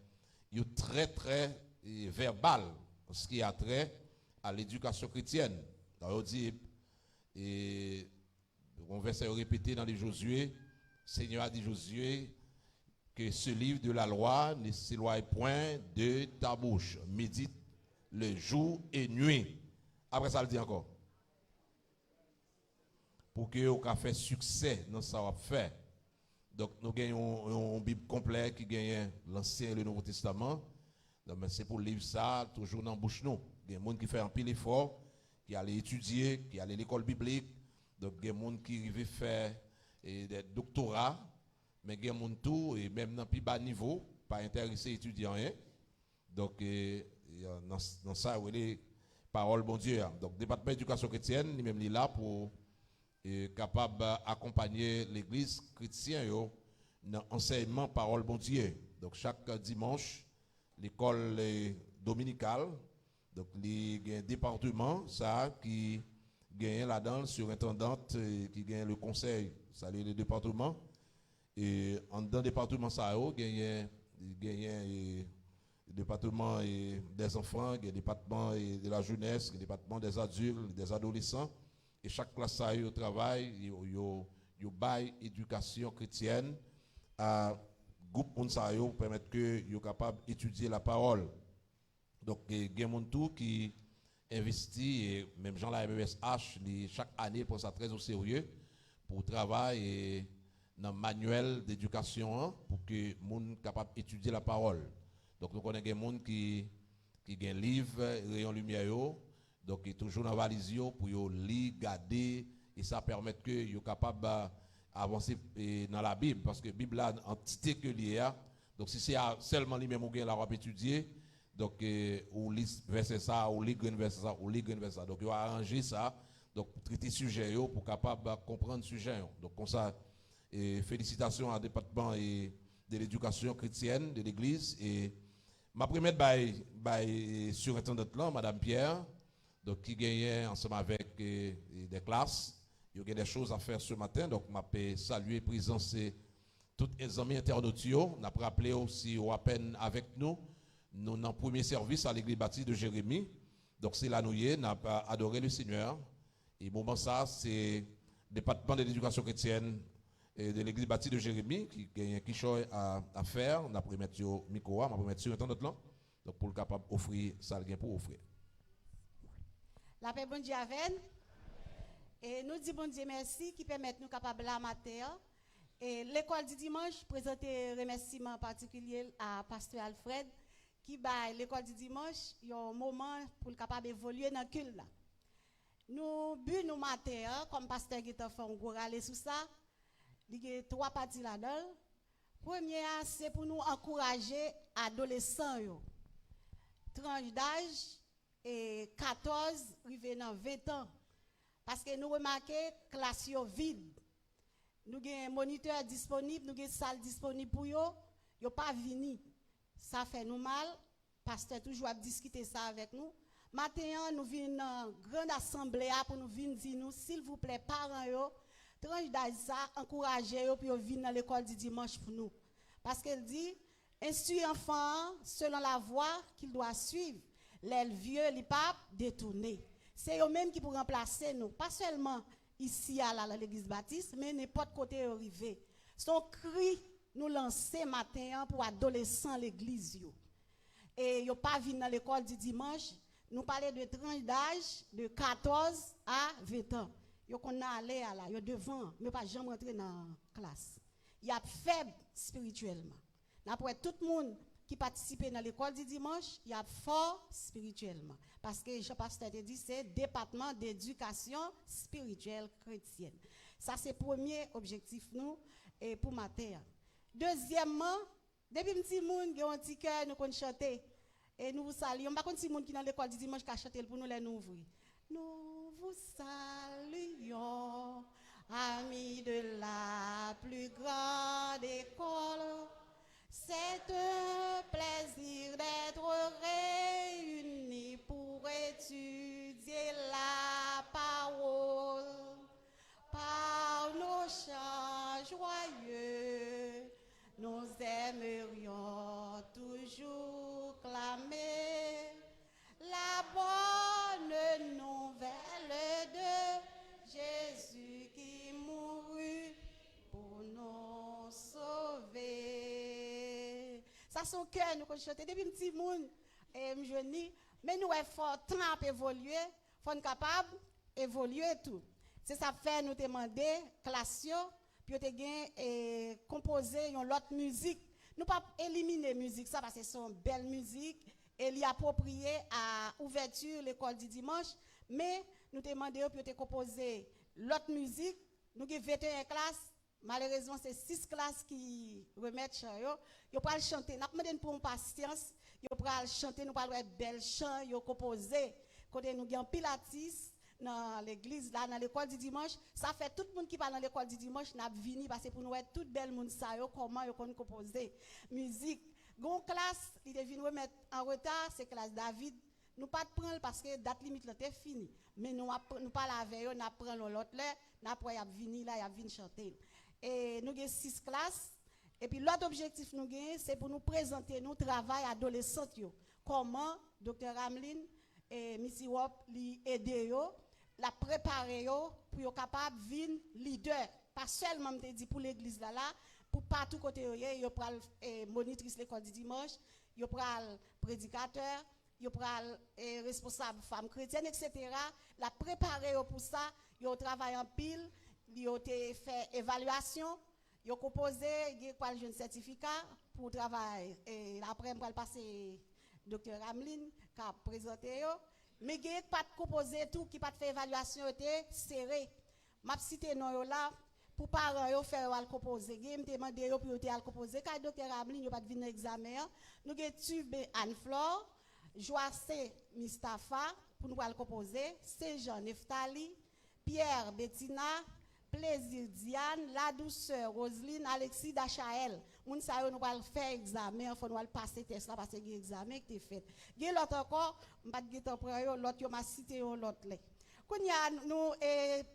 il est très, très verbal, ce qui a trait à l'éducation chrétienne. On dit, et on va se répéter dans les Josué, Seigneur a dit Josué que ce livre de la loi ne s'éloigne point de ta bouche. Médite le jour et nuit. Après ça, il dit encore. Pour que vous ayez fait succès dans ce qu'on fait. Donc, nous avons une Bible complète qui gagne l'Ancien et le Nouveau Testament. Donc, c'est pour lire ça toujours dans la bouche. Il y a des gens qui font un pile effort, qui allaient étudier, qui allaient à l'école biblique. Donc, il y a des gens qui arrivent faire des doctorats. Mais il y a des gens tout, et même dans le plus bas niveau, pas intéressés à étudier rien. Donc, dans ça, il y a les paroles bon Dieu. Donc, le département d'éducation chrétienne, il même là pour capable d'accompagner l'église chrétienne dans l'enseignement parole bon Dieu. Donc, chaque dimanche, l'école dominicale, donc, il y a un département, ça, qui gagne là-dedans, surintendante, qui gagne le conseil, ça, le département. Et dans le département, ça, il y a le département des enfants, il y a le département de la jeunesse, le département des adultes, des adolescents. Et chaque classe a eu au travail, il y a une éducation chrétienne à groupe pour permettre que soient capables d'étudier la parole. Donc, il y a des gens qui investit, et même Jean la MSH, chaque année, prend ça très au sérieux pour travailler dans le manuel d'éducation pour que les gens soient capables d'étudier la parole. Donc, nous connaissons des gens qui ont un livre, rayon lumière. Donc, il est toujours dans la valise pour lire, garder, et ça permet que soient capables d'avancer dans la Bible. Parce que la Bible a une entité que liée. Donc, si c'est seulement lui-même qui l'a étudié, donc, ou lit verset ça, ou lit verset ça, ou lit verset ça. Donc, il va arranger ça, donc, traiter le sujet pour capable comprendre le sujet. Donc, comme ça, félicitations au département de l'éducation chrétienne de l'église. Et ma première surintendante là, Madame Pierre, donc, qui gagnait ensemble avec des classes. Il y a des choses à faire ce matin. Donc, je peux saluer, présenter tous les amis internautes. On a rappelé aussi au à peine avec nous. Nous dans le premier service à l'église baptiste de Jérémie. Donc, c'est là nous on a adoré le Seigneur. Et moment ça, c'est le département de l'éducation chrétienne et de l'église baptiste de Jérémie qui a quelque chose à faire. On a pris mettre au micro, on a pris mettre sur un autre là. Donc, pour le capable d'offrir ça, le pour offrir. La paix bon Dieu avec. Et nous disons bon Dieu merci qui permet nous capables la matin. Et l'école du dimanche présente un remerciement particulier à Pasteur Alfred qui bat l'école du dimanche, il y a un moment pour le capable évoluer dans le culte là. Nous bu nous matin comme pasteur qui t'a fait un gros râler sur ça. Il y a trois parties là-dedans. Première c'est pour nous encourager adolescents yo. Tranche d'âge et 14 arrivé dans 20 ans. Parce que nous remarquons classe yo vide. Nous avons un moniteur disponible, nous avons une salle disponible pour eux, ils pas vini. Ça fait nous mal, pasteur toujours a discuté ça avec nous. Maintenant, nous venons dans une grande assemblée pour nous venir dire nous, s'il vous plaît, parents yo, tranche d'âge ça, encouragez eux pour venir dans l'école du dimanche pour nous. Parce qu'elle dit, instruis l'enfant selon la voie qu'il doit suivre. Les vieux, les papes, détournés. C'est eux-mêmes qui pourront remplacer nous, pas seulement ici à l'église baptiste, mais n'importe côté arrivé. Son cri nous lancer matin pour adolescents l'église. Et ils pas venir dans l'école du dimanche. Nous parlons de tranche d'âge de 14 à 20 ans. Ils qu'on a allé à là, ils devant, mais pas jamais rentrer dans la classe. Il y a faible spirituellement. Après tout le monde qui participe dans l'école du dimanche, il y a fort spirituellement. Parce que Jean-Pasteur te dit, c'est département d'éducation spirituelle chrétienne. Ça, c'est le premier objectif nous et pour matin. Deuxièmement, depuis petit monde qui ont un petit cœur, nous connaissons chanter. Et nous vous saluons. Par contre, si monde qui dans l'école du dimanche qui a chanté pour nous les nous ouvrir. Nous vous saluons, amis de la plus grande école. C'est un plaisir d'être réunis pour étudier la parole. Par nos chants joyeux, nous aimerions toujours clamer la bonne nouvelle de Jésus qui mourut pour nous sauver. Ça, son cœur, nous chantons depuis petit monde, et mais nous avons fort temps à évoluer, il faut être capable d'évoluer tout. C'est ça fait nous demander, classe, puis nous composer une autre musique. Nous pas éliminer la musique, ça, parce que c'est une belle musique, et elle est appropriée à l'ouverture de l'école du dimanche, mais nous demandons puis nous composer l'autre musique. Nous avons 21 classes. Malheureusement, c'est 6 classes qui remettent chant. Ils pourront chanter. Nous demandons pour une patience. Ils pourront chanter, nous parlons de belles chants, ils composer. Quand nous avons Pilates dans l'église, là, dans l'école du dimanche, ça fait tout le monde qui parle dans l'école du dimanche, n'a vini parce que pour nous être toute belle monde ça, comment ils ont composé musique. Gon classe, il devine remettre en retard, c'est classe David. Nous pas prendre parce que date limite là est fini. Mais nous pas la veille, nous prendre l'autre là, après y a vini là, y a vini chanter. Et nous avons 6 classes. Et puis l'autre objectif nous gagne, c'est pour nous présenter nos travail adolescents. Comment Dr. Ramlin et Missy Wop li aider yo, la préparer yo pour yo capable venir leader. Pas seulement me dit pour l'église là, pour partout côté yo pral monitrice l'école du dimanche, yo pral prédicateur, yo pral responsable femme chrétienne, etc. La préparer yo pour ça, yo travaille en pile, yo te fait évaluation. Yo composé, il y a un certificat pour travail. Et après, on va passer Dr. Ramlin qui a présenté. Mais il n'y a pas de composé tout qui pas fait évaluation serré. Je cité non là pour parents faire le composé. Je demandé pour le composé. Quand Dr. Ramlin n'a pas de venir examen, nous avons Tube Anne-Flore, Joacé Mustafa pour nous le composer, Saint-Jean Neftali, Pierre Bettina, Plaisir Diane, La Douceur Roselyne, Alexis Dachael. Moun sa yo nous va faire examen, faut nous passer test là parce que examen qui est fait. Gen l'autre encore, m'pa de temps pour yo, l'autre yo m'a cité yo l'autre là. Quand y a nous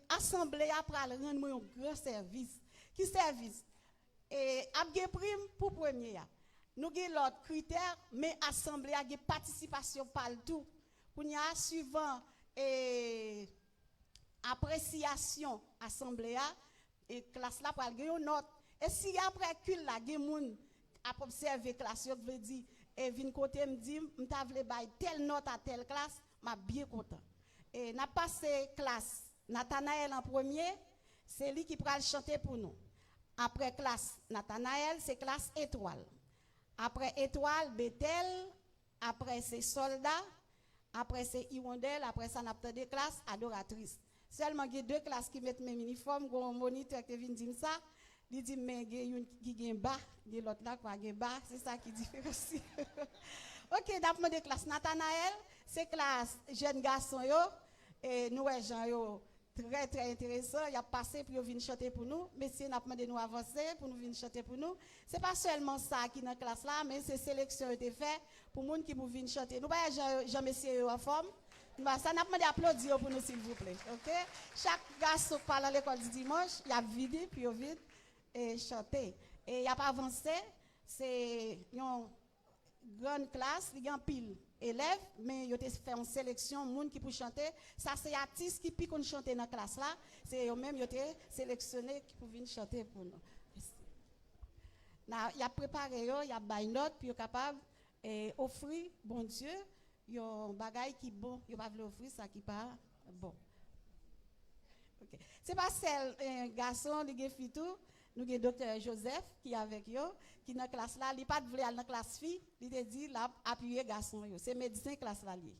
assemblée après rendre un grand service. Qui service? Et a gen prime pour premier ya. Nous gen l'autre critère mais assemblée a gen participation partout. Quand y a suivant appréciation assemblée et classe là pour gagner une note et si après cul là gen moun a observer classe yo veut dire et vinn côté me dit m'ta vle bay telle note à telle classe m'a bien content et n'a passé classe Nathanaël en premier c'est lui qui pral chanter pour nous après classe Nathanaël c'est classe étoile après étoile Bethel après c'est soldat après c'est Iwondel après ça n'a pas de classe adoratrice. Seulement il y a 2 classes qui mettent mes uniformes, un moniteur qui vient dire ça, Il dit mais qui gagne bas, il l'autre là quoi gagne bas, c'est ça qui différencie. OK, d'abord de classe Nathanaël, c'est classe jeune garçon yo et nous gens yo très très intéressant, il a passé pour venir chanter pour nous, messieurs n'a demandé nous avancer pour nous venir chanter pour nous. C'est pas seulement ça qui dans classe là, mais c'est sélection a été fait pour monde qui pour venir chanter. Nous pas Jean messieurs en forme. Ça n'a pas demandé applaudir pour nous s'il vous plaît. OK? Chaque garçon qui parle à l'école du dimanche, il a vidé puis il vide et chanter. Et il a pas avancé, c'est une grande classe, il y a un pile élèves, mais il a fait une sélection monde qui pour chanter. Ça c'est artistes qui piquent chanter dans la classe là, c'est eux même ils ont sélectionné qui pour venir chanter pour nous. Il a préparé il a bail note puis il est capable offrir bon Dieu un bagage qui bon, il pas offrir ça qui pas bon. OK. C'est pas seul garçon, il y fille tout. Nous avons docteur Joseph qui est avec eux, qui dans la classe là, il pas de aller dans la classe fille, il te dit là appuyer garçon yo. C'est médecin classe là lié.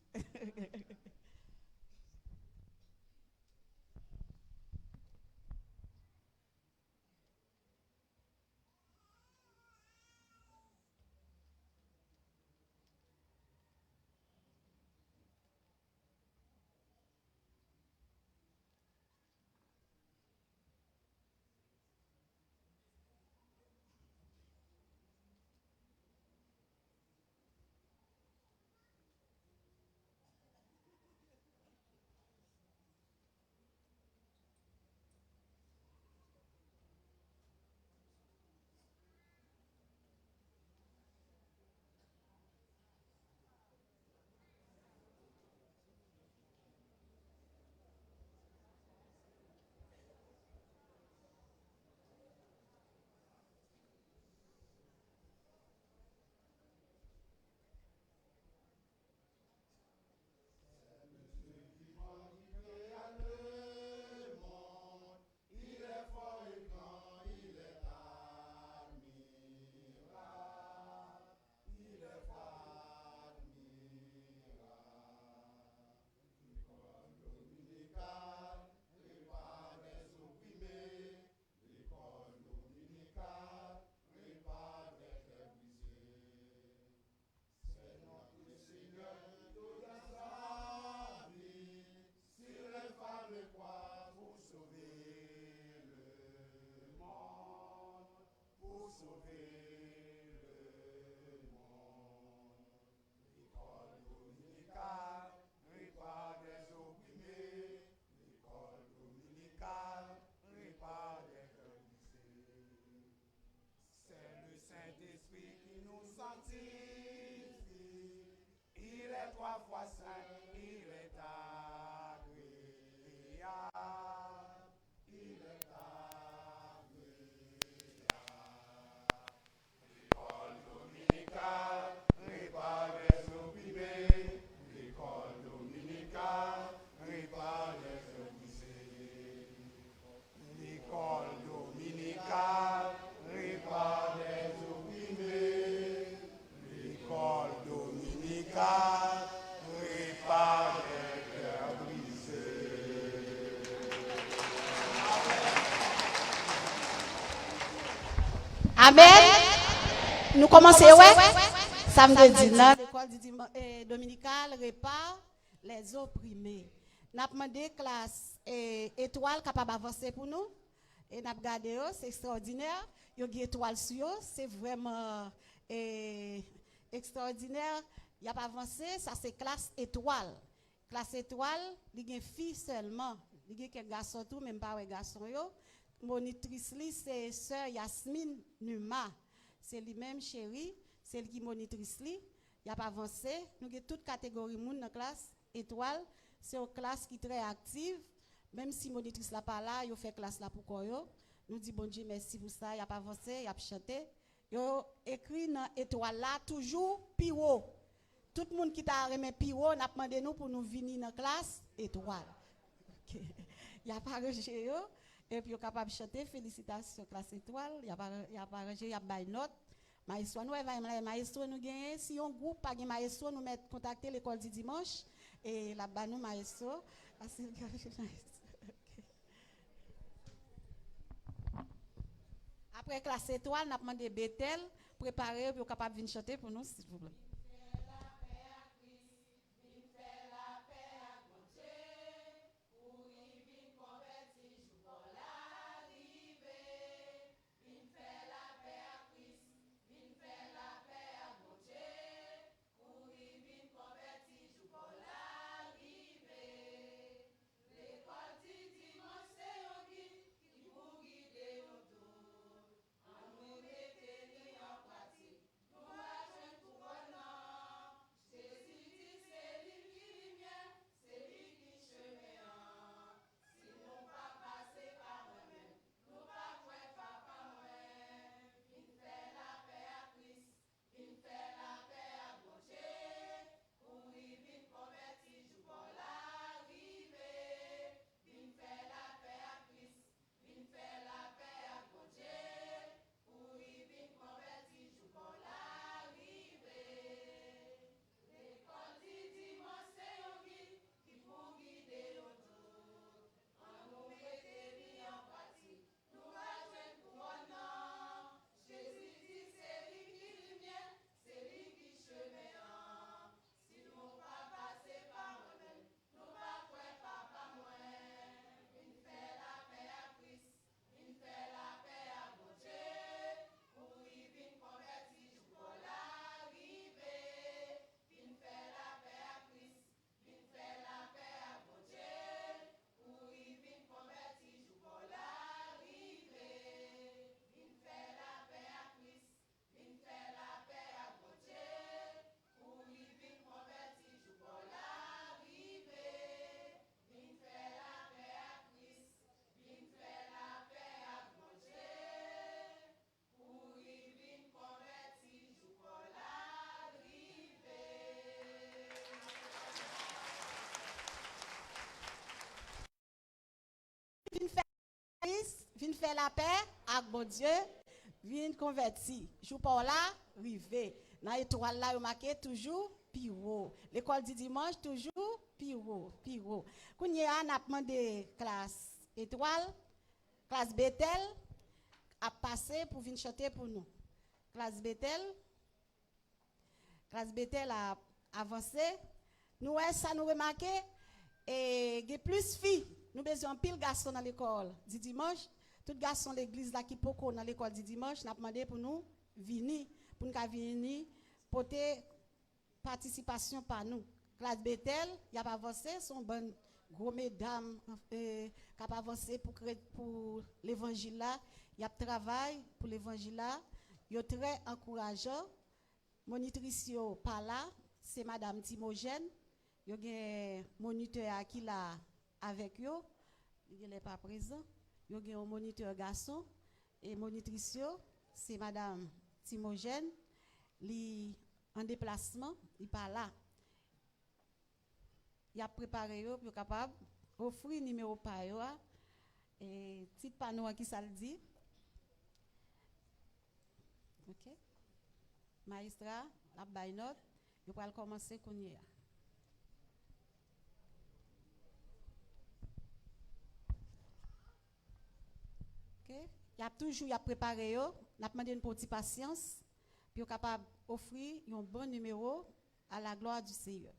Amen. Nous commençons, ouais. Samedi, l'école dominicale répare les opprimés. Nous avons demandé classe étoile capable d'avancer pour nous. Et nous avons regardé, c'est extraordinaire. Il y a une étoile sur eux, c'est vraiment extraordinaire. Il n'y a pas avancé, ça c'est classe étoile. Classe étoile, il y a une fille seulement. Il y a quelques garçons, tout, même pas un garçon. Monitrice, c'est sœur Yasmine Numa. C'est lui-même chérie, c'est elle qui monitrice. Il n'y a pas avancé. Nous avons toutes catégories de monde dans la classe étoile. C'est une classe qui est très active. Même si monitrice là pas là, il fait classe là pour quoi. Nous disons bon Dieu merci pour ça. Il n'y a pas avancé, il y a chanté. Il écrit dans étoile là toujours piro. Tout le monde qui t'a remis piro, n'a demandé nous pour nous venir dans la classe étoile. Il n'y a pas rejeté. Et puis, capable de chanter, félicitations, classe étoile. Il n'y a pas arrangé, il y a pas de note. Maestro, nous gagnons. Si on groupe pas de maestro, nous mettons contacter l'école du dimanche. Et là-bas, nous, maestro. Après classe étoile, n'a demandé Bethel préparer pour capable venir chanter pour nous s'il vous plaît. Vin faire la paix avec bon Dieu, vin converti. Jou par là, rivé. Dans l'étoile là, vous marquez toujours piro. L'école du dimanche, toujours piro. Quand y a un demandé classe étoile, classe Bethel, a passé pour venir chanter pour nous. Classe Bethel a avancé. Nous, ça nous remarqué, et il y a plus de filles. Nous besoin pile garçons dans l'école du dimanche. Tout garçon de l'église là qui poko dans l'école du dimanche, n'a demandé pour nous venir pour nous venir porter participation par nous. Classe Bethel, il y a pas avancé, son bonne gros mesdames cap avancer pour l'évangile là, il y a travail pour l'évangile là, il est très encourageant. Monitrice par là, c'est madame Timogène. Il y a un moniteur qui là avec eux, il n'est pas présent. Il y a un moniteur garçon et monitrice, c'est madame Timogène. Il en déplacement, il pas là. Il a préparé pour être capable d'offrir numéro par eux et petit panneau qui ça le dit. OK. Maestra, la baille note, il va commencer qu'on y est. Il y a toujours préparé, il a demandé une petite patience, puis il est capable d'offrir un bon numéro à la gloire du Seigneur.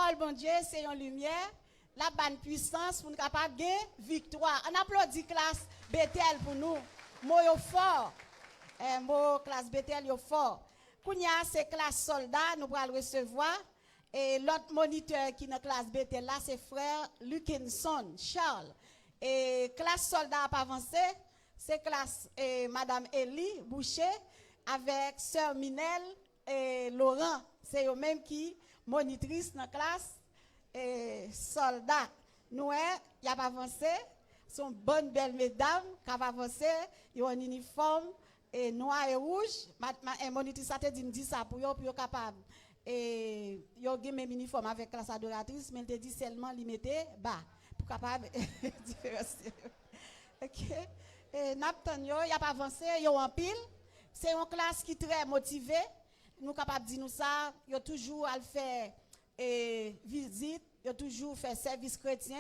parole, bon Dieu, c'est une lumière, la bonne puissance pour nous capable de victoire. On applaudit classe Bethel pour nous. Moi, yo fort. Moi, classe Bethel, yo fort. Kounya, c'est classe soldat, nous allons recevoir. Et l'autre moniteur qui est dans la classe Bethel là, c'est frère Lukinson, Charles. Et classe soldat a pas avancé, c'est classe Madame Elie Boucher avec sœur Minel et Laurent. C'est eux-mêmes qui monitrice dans la classe soldat. Nous, il a pas avancé. Sont bonnes belles mesdames qui ont avancé. Ils ont un uniforme noir et rouge. Un monitrice a dit ça pour eux capable. Et ils ont un uniforme avec classe adoratrice, mais il dit seulement les mettre bas pour capable différencier. OK. Et Napton, il n'y a pas avancé, il y a en pile. C'est une classe qui est très motivée. Nous sommes capables de dire nous ça. Il y a toujours à faire visite, il y a toujours fait service chrétien,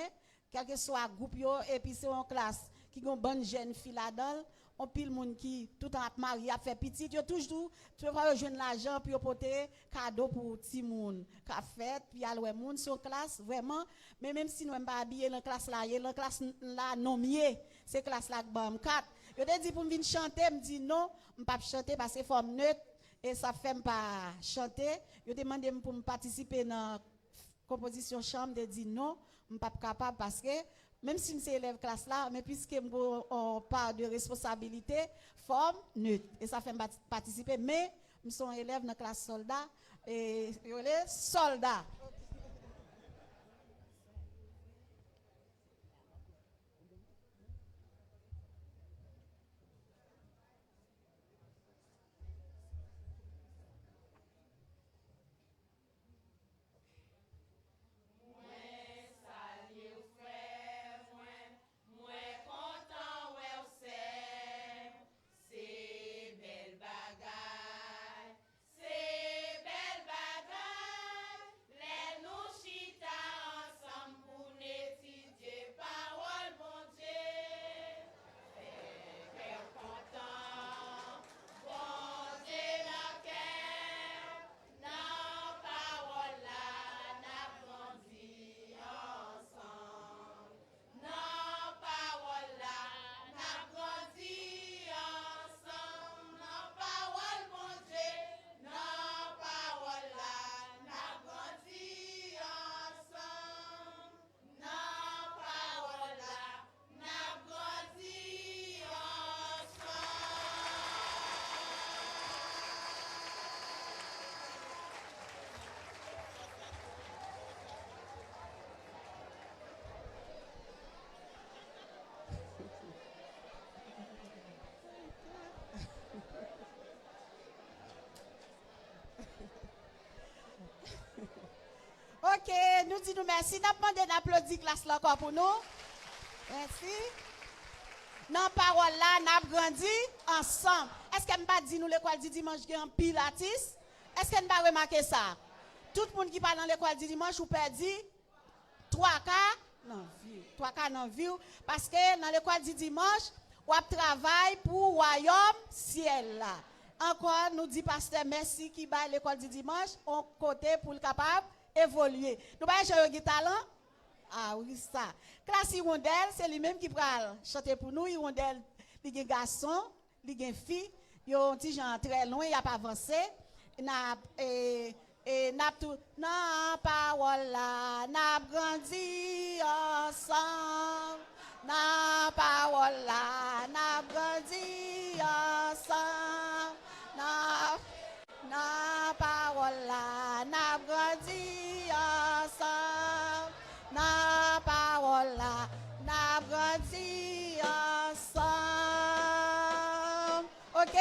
quel que soit le groupe. Et puis c'est une classe qui a une bonne jeune fille là-dedans. On pile monde qui tout en marié a fait petit. Il y a toujours, tu vas rejoindre l'argent pour porter cadeau pour petit monde. Café, puis aller monde sur classe, vraiment. Mais même si nous n'sommes pas habillés dans la classe là, la classe là non mieux. C'est classe là bam 4. Je te dis pour me venir chanter, me dit non, je ne peux pas chanter parce que c'est forme neutre et ça fait pas chanter. Je demande pour me participer dans la composition chambre, je dis non, je ne suis pas capable parce que même si c'est élève classe là, mais puisque on parle de responsabilité, forme neutre et ça fait participer, mais je suis élève dans la classe soldat et je suis soldat. OK, nous disons merci. Nous demandons d'applaudir classe là encore pour nous. Merci. Dans la parole là, nous avons grandi ensemble. Est-ce que nous pas dit nous l'école du dimanche qui est en pilates? Est-ce que nous pas remarqué ça? Tout le monde qui parle dans l'école du dimanche ou perdu 3 quarts non vie. 3 quarts non vie parce que dans l'école du dimanche, on travaille pour royaume ciel là. Encore nous dit pasteur merci qui bat l'école du dimanche, on côté pour le capable évoluer. Nous pas jouer talent. Ah oui ça. Classe Hirondelle, c'est lui-même qui va chanter pour nous. Hirondelle, il y a garçon, il y a fille, il y a un petit gens très loin, il a pas avancé. N'a tout na parole là, n'a grandi ensemble. Na parole là, n'a grandi ensemble. Na parole là, n'a grandi ensemble. Na parole là, n'a grandi ensemble. OK,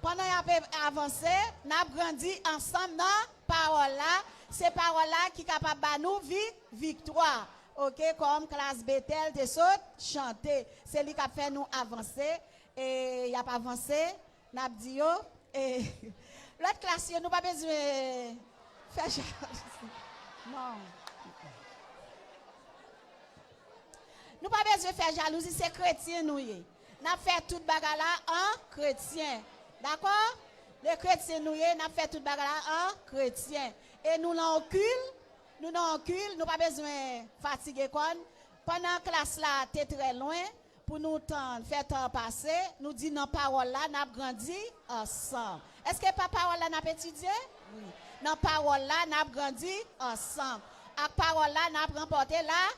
pendant y a avancé, n'a grandi ensemble dans parole là. C'est parole là qui capable de nous victoire. OK, comme classe Bethel de saute chanter. C'est lui qui a fait nous avancer et y a pas avancé. N'a dit yo et l'autre classe nous pas besoin faire non. Nous pas besoin faire jalousie, c'est chrétien nous y. N'a fait toute bagarre là en chrétien. D'accord? Les chrétiens nous y, n'a fait toute bagarre là en chrétien. Et nous l'encule, nous pas besoin de fatiguer. Pendant que classe là, t'es très loin, pour nous faire temps passer, nous disons dans parole là, nous avons grandi ensemble. Est-ce que par parole là, nous avons étudié? Oui. Dans parole là, nous avons grandi ensemble. Avec parole là, nous avons remporté la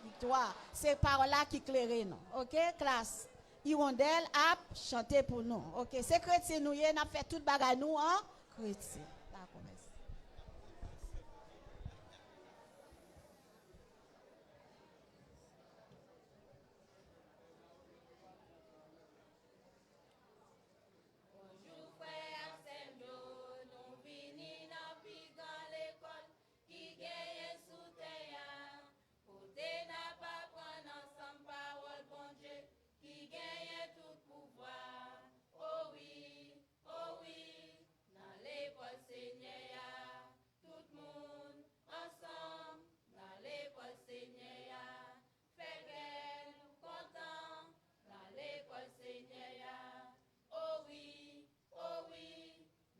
victoire. C'est parole là qui éclaire nous. OK, classe? Hirondelle a chanté pour nous. OK, c'est chrétien nous, nous avons fait toute bagarre nous en chrétien. D'accord, merci. Bonjour frère, c'est nous venons dans pigan l'école qui gagne sous terre. Côté n'a pas prendre ensemble parole bon Dieu qui gagne tout pouvoir. Oh oui, dans l'école Seigneur, tout le monde ensemble dans l'école Seigneur. Fait qu'elle nous content dans l'école Seigneur. Oh oui,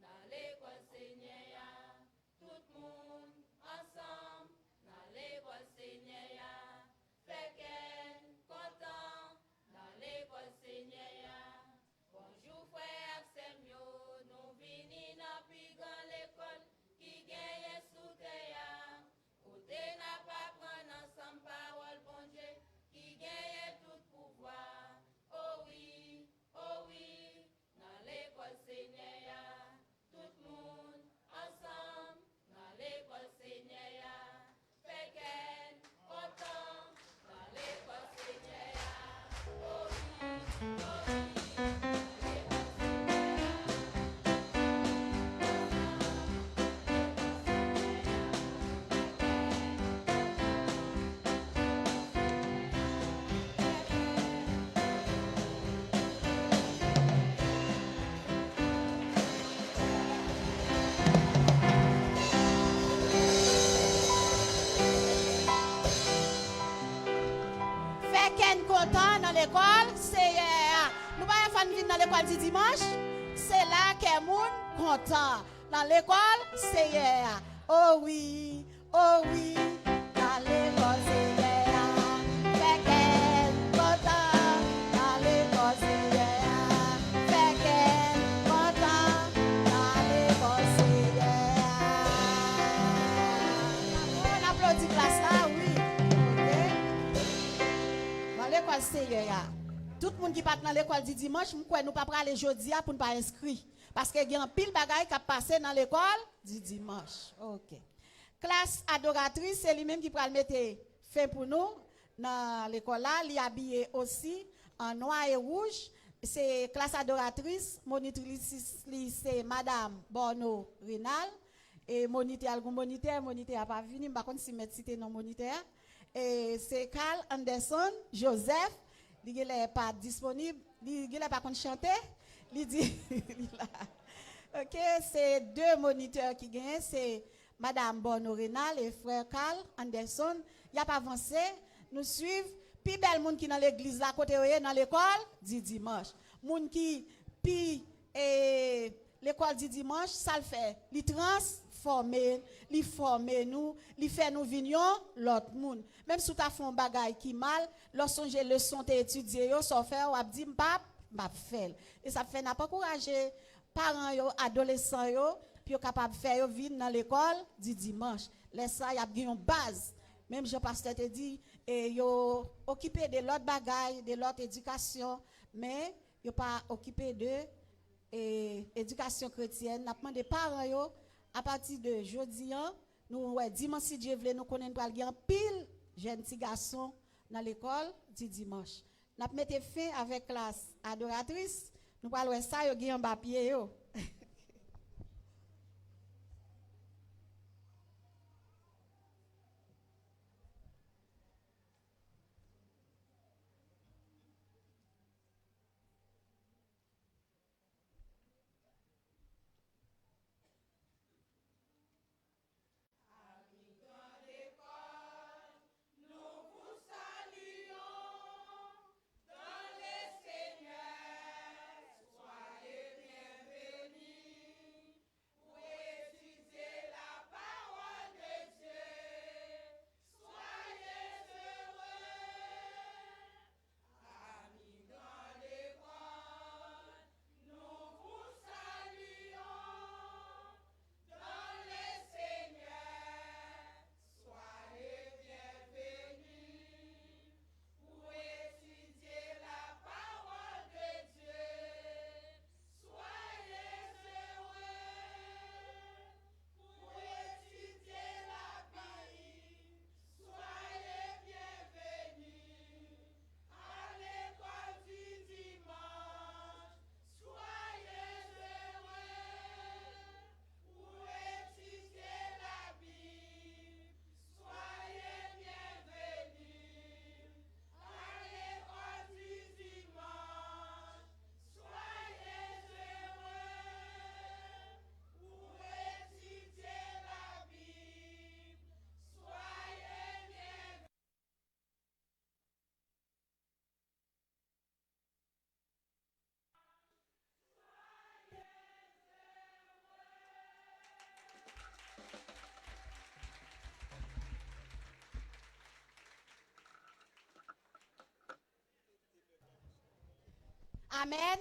dans l'école Seigneur, tout le monde ensemble, dans l'école Seigneur, fait qu'elle content, dans l'école Seigneur. Bonjour frère, c'est mieux, nous venons dans pigan l'école, qui gagne sous terre. Côté n'a pas prendre ensemble parole, bon Dieu, qui gagne tout pouvoir. Oh oui, dans l'école Seigneur, tout le monde ensemble, dans l'école Seigneur, fait qu'elle content, dans l'école Seigneur. Oh oui, dans l'école Fait qu'elle content dans l'école, c'est nous pas faire venir dans l'école du dimanche, c'est là qu'elle moun content. Dans l'école, c'est hier. Oh oui, dans l'école c'est hier. Fait qu'elle content dans l'école c'est hier. Fait qu'elle content dans l'école c'est hier. On applaudit classe là, oui. Dans l'école Seigneur, tout le monde qui part dans l'école du dimanche, nous ne pas aller jeudi pour ne pas inscrire. Parce qu'il y a un pile bagaille qui a passé dans l'école du dimanche. OK. Classe adoratrice, c'est lui-même qui va mettre fin pour nous dans l'école là. Il est habillé aussi en noir et rouge. C'est classe adoratrice. Monitrice, c'est Madame Bono Rinal. Et moniteur n'a pas venu. Par contre, si je cité non moniteur. Et c'est Carl Anderson, Joseph, il n'est pas disponible, il n'est pas contre chanter, il dit, ok, c'est deux moniteurs qui gagnent, c'est Madame Bonorinal et frère Carl Anderson, il n'y a pas avancé, nous suivons, puis bel monde qui dans l'église là, côté dans l'école, du dimanche, monde qui, puis l'école du dimanche, ça le fait, il transformer, li former nous, li fait nous vignon l'autre monde. Même si tu as fait un bagage qui mal, lorsque j'ai leçon étudier yo, sans faire ou dit m'pa faire. Et ça fait n'a pas encourager parents yo, adolescents yo, puis capable faire yo venir dans l'école du dimanche. Laisse ça y a une base. Même Jean pasteur te dit et yo occupé de l'autre bagage, de l'autre éducation, mais yo pas occupé de éducation chrétienne. N'a demandé parents yo à partir de jeudi, nous dimanche si Dieu veut nous connaître pour un pile jeunes petits garçons dans l'école du dimanche. Nous mettons fin avec classe adoratrice. Nous parlons de ça, yo gen papier yo. Dans les Seigneurs, soyez bienvenus. Amen.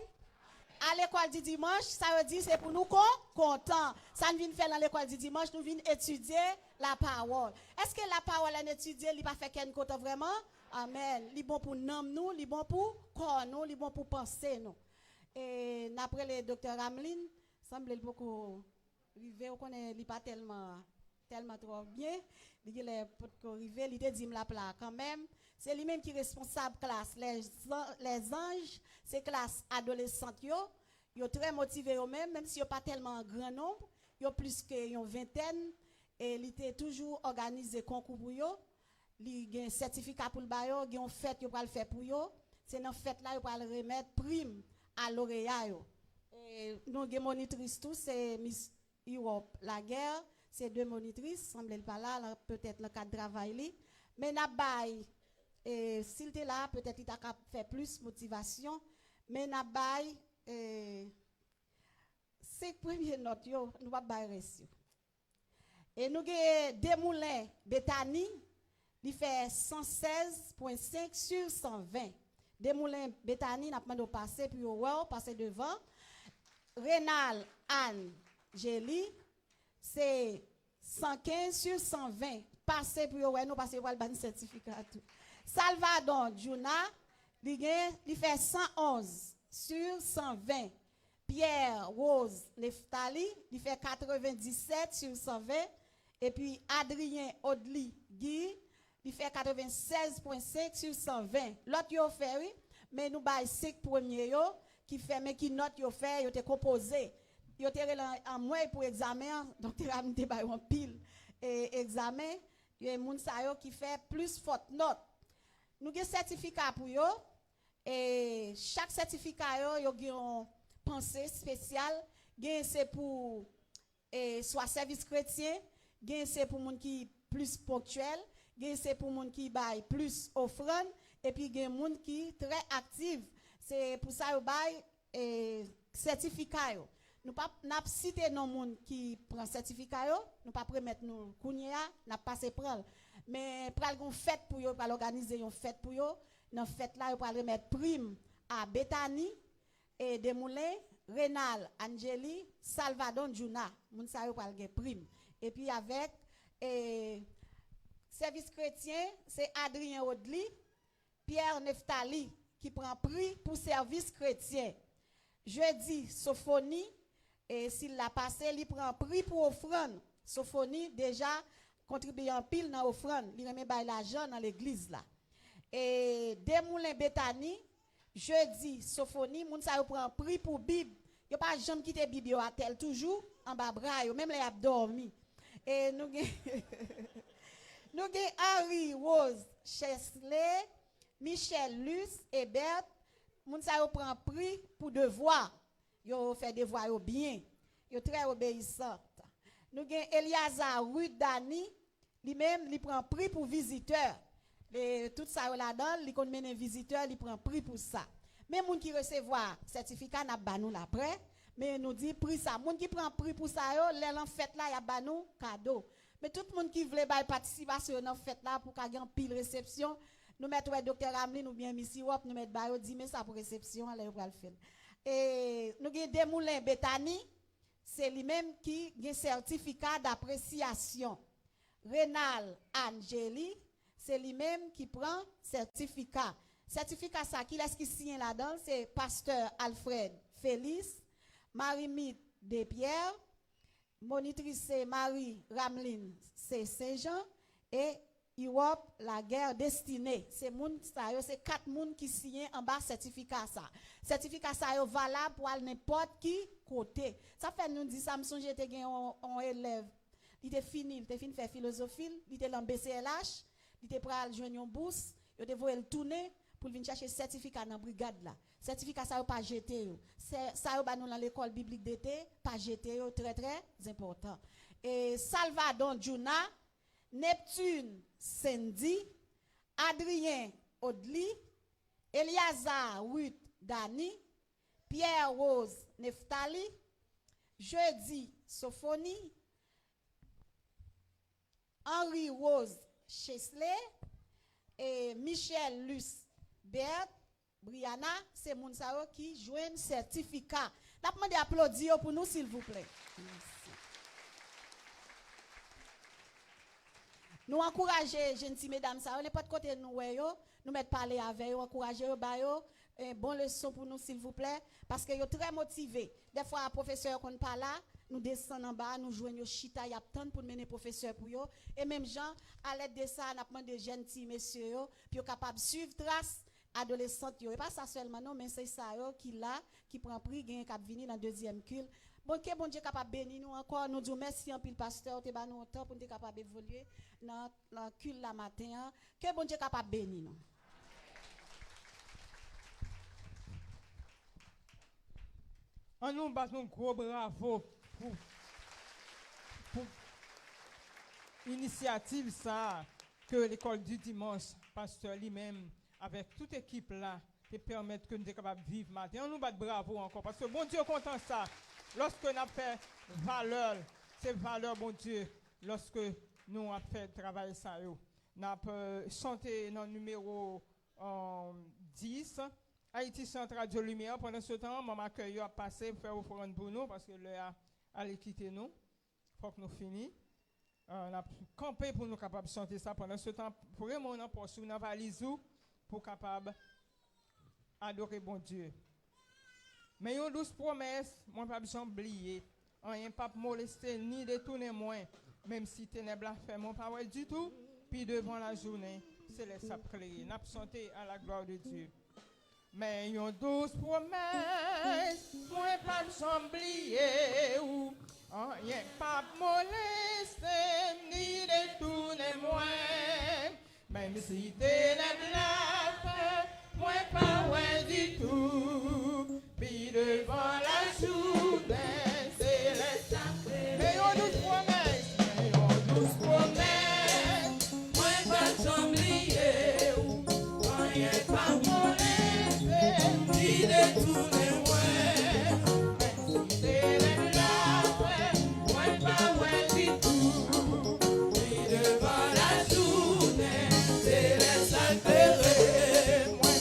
À l'école du dimanche, ça veut dire c'est pour nous contents. Ça nous vient faire dans l'école du dimanche, nous venons étudier la parole. Est-ce que la parole est étudiée, il pas fait qu'un content vraiment? Amen. Il bon pour nous, il bon pour corps nous, il bon pour penser nous. Et d'après le docteur Ramlin, semble beaucoup rivé, on connaît il pas tellement trop bien. Il est pour arriver, il te dit la plat quand même. C'est lui-même qui est responsable classe les anges, c'est classe adolescente yo très motivé eux-mêmes même si yo pas tellement un grand nombre, yo plus que une vingtaine et il était toujours organisé concours pour yo. Il a un certificat pour le bayo, il y a une fête yo pour le faire pour yo. C'est dans fête là yo pour le remettre prime à lauréat yo. Et nous avons monitrice tout c'est Miss Europe la guerre, c'est deux monitrices, semble pas là peut-être le cadre de travail li, mais n'a bail et s'il était là, peut-être il t'a fait plus motivation. Mais n'a bail c'est première note yo, nous va bail reçu. Et nous avons des moulins Bethany, il fait 116.5 sur 120. Des moulins Bethany n'a pas de passer puis wow, passer devant. Rénal Anne Gély, c'est 115 sur 120. Passer puis ouais, nous passer pour le ban certificat tout. Salvador Juna, il fait 111 sur 120. Pierre Rose Neftali, il fait 97 sur 120. Et puis Adrien Odli Guy, il fait 96.5 sur 120. L'autre yo fait oui, mais nous bail 5 premiers yo qui fait mais qui note yo fait, yo te composé. Yo te en moins pour examen, donc te ramite bail en pile et examen, yo moun sa yo qui fait plus forte note. Nous avons un certificat pour eux et chaque certificat yo a une pensée spéciale. C'est pour soit service chrétien, c'est pour les qui plus ponctuel, c'est pour les qui bail plus offrande et puis les gens qui très actifs. C'est pour ça que bail certificat yo. Nous pas citer non monde qui prend certificat yo, nous pas permettre nous kounya, n'a passer prendre. Mais pral gon fête pour yo, pral organiser une fête pour yo. Dans fête là, yo pral remettre prime à Bethany et Desmoulins, Rénal Angeli, Salvador Juna. Moun sa yo pral gen prime. Et puis avec service chrétien, c'est Adrien Odli, Pierre Neftali qui prend prix pour service chrétien. Jeudi, Sophonie, et s'il l'a passé, il prend prix pour offrande. Sophonie déjà contribuer en pile dans l'offrande, il remet bail l'argent dans l'église là. Et Desmoulins Bethany, jeudi Sophonie, moun sa yo prend prix pour Bible. Yo pas jamais quitter Bible yo a tel toujours en bas bras yo, même les a dormi. Et nous nous Henri Rose Chesley, Michel Luce et Bert, moun sa yo prend prix pour devoir. Yo fait devoir yo bien. Yo très obéissant. Nous avons Eliazar Rudani, lui-même, il prend prix pour visiteur. Tout ça là-dedans, il connaît un visiteur, il prend prix pour ça. Mais les gens qui recevoir certificat, n'a pas nous après. Mais nous dit prix ça. Les gens qui prend prix pour ça, les en fête là, il y a pas nous cadeau. Mais tout le monde qui veut participer dans fête là pour qu'il y ait pile réception, nous mettons docteur Amlin ou bien Miss Europe, nous mettons 10 000 ça pour réception, là, on va le faire. Et nous avons Desmoulins Bethany. C'est lui-même qui a un certificat d'appréciation. Rénal Angeli, c'est lui-même qui prend certificat. Certificat ça, qui est-ce qui signe là-dedans? C'est pasteur Alfred Félix, Marie-Mite Despierres, monitrice c'est Marie Ramlin, c'est Saint-Jean, et Europe, la guerre destinée. C'est 4 moun qui signent en bas certificat ça. Certificat ça est valable pour n'importe qui côté. Ça fait nous dit ça me songe te gen on élève. Il était fini faire philosophie, il était dans BCLH, il était pral joindre une bourse, il était voyer le tourner pour venir chercher certificat dans brigade là. Certificat ça pas jeter. Ça ba nous dans l'école biblique d'été, pas jeter très très important. Et Salvador Juna, Neptune Sandy, Adrien Odli, Eliazar Ruth Dani, Pierre Rose Neftali, Jeudi Sophonie, Henri Rose Chesley et Michel Luce Bert, Brianna, c'est moun sa yo qui joignent certificat. N'a demandé applaudir pour nous s'il vous plaît. Merci. Nous encourager gentil mesdames ça, n'importe côté nous yo, nous mettre parler avec eux, encourager eux ba yo, bon leçon pour nous s'il vous plaît parce que yo très motivés. Des fois professeur qu'on pas là, nous descendons en bas, nous joignons chita y a tant pour mener professeur pour yo et même gens à l'aide de ça, n'a demandé gentil messieurs yo, puis yo capable suivre trace adolescente yo. Et pas ça seulement non, mais c'est ça yo qui là qui prend prix gain cap venir dans deuxième culte. Bon Dieu capable bénir nous encore, nous disons merci en pile pasteur, te ba nous temps pour nous capable évoluer dans la culte la matin. Que bon Dieu capable bénir nous. On nous bat un gros bravo pour l'initiative ça que l'école du dimanche, pasteur lui-même, avec toute équipe là, te permettre que nous soyons capables de vivre matin. On nous bat bravo encore parce que bon Dieu content ça. Lorsque nous avons fait valeur, c'est valeur bon Dieu, lorsque nous avons fait travail ça. Nous avons chanté dans le numéro 10. Haïti Centre Radio Lumière. Pendant ce temps, mon accueil a passé pour faire offrande pour nous parce que l'heure allait quitter nous. Il faut que nous finissions. On a campé pour nous capables de chanter ça pendant ce temps. Vraiment, on a poursuivi dans la valise pour capable adorer bon Dieu. Mais une douce promesse, moi pas besoin d'oublier. Rien pas molester ni détourner moins. Même si ténèbres a fait mon pas du tout. Puis devant la journée, c'est les sapclés. N'a pas chanté à la gloire de Dieu. Mais une douce promesse, moi pas m'oublier ou rien pas molester ni détourner moi. Même si ténèbres la fait, moi pas ouais du tout. Puis devant la journée, c'est les sacrés. Mais une douce promesse, moi pas m'oublier ou rien pas molester. Ni de tous les mois, même si c'est les larmes, moi pas ouais du tout. Ni devant la journée, c'est les sacrés. Moi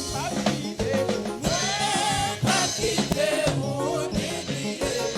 pas quitter mon oublier.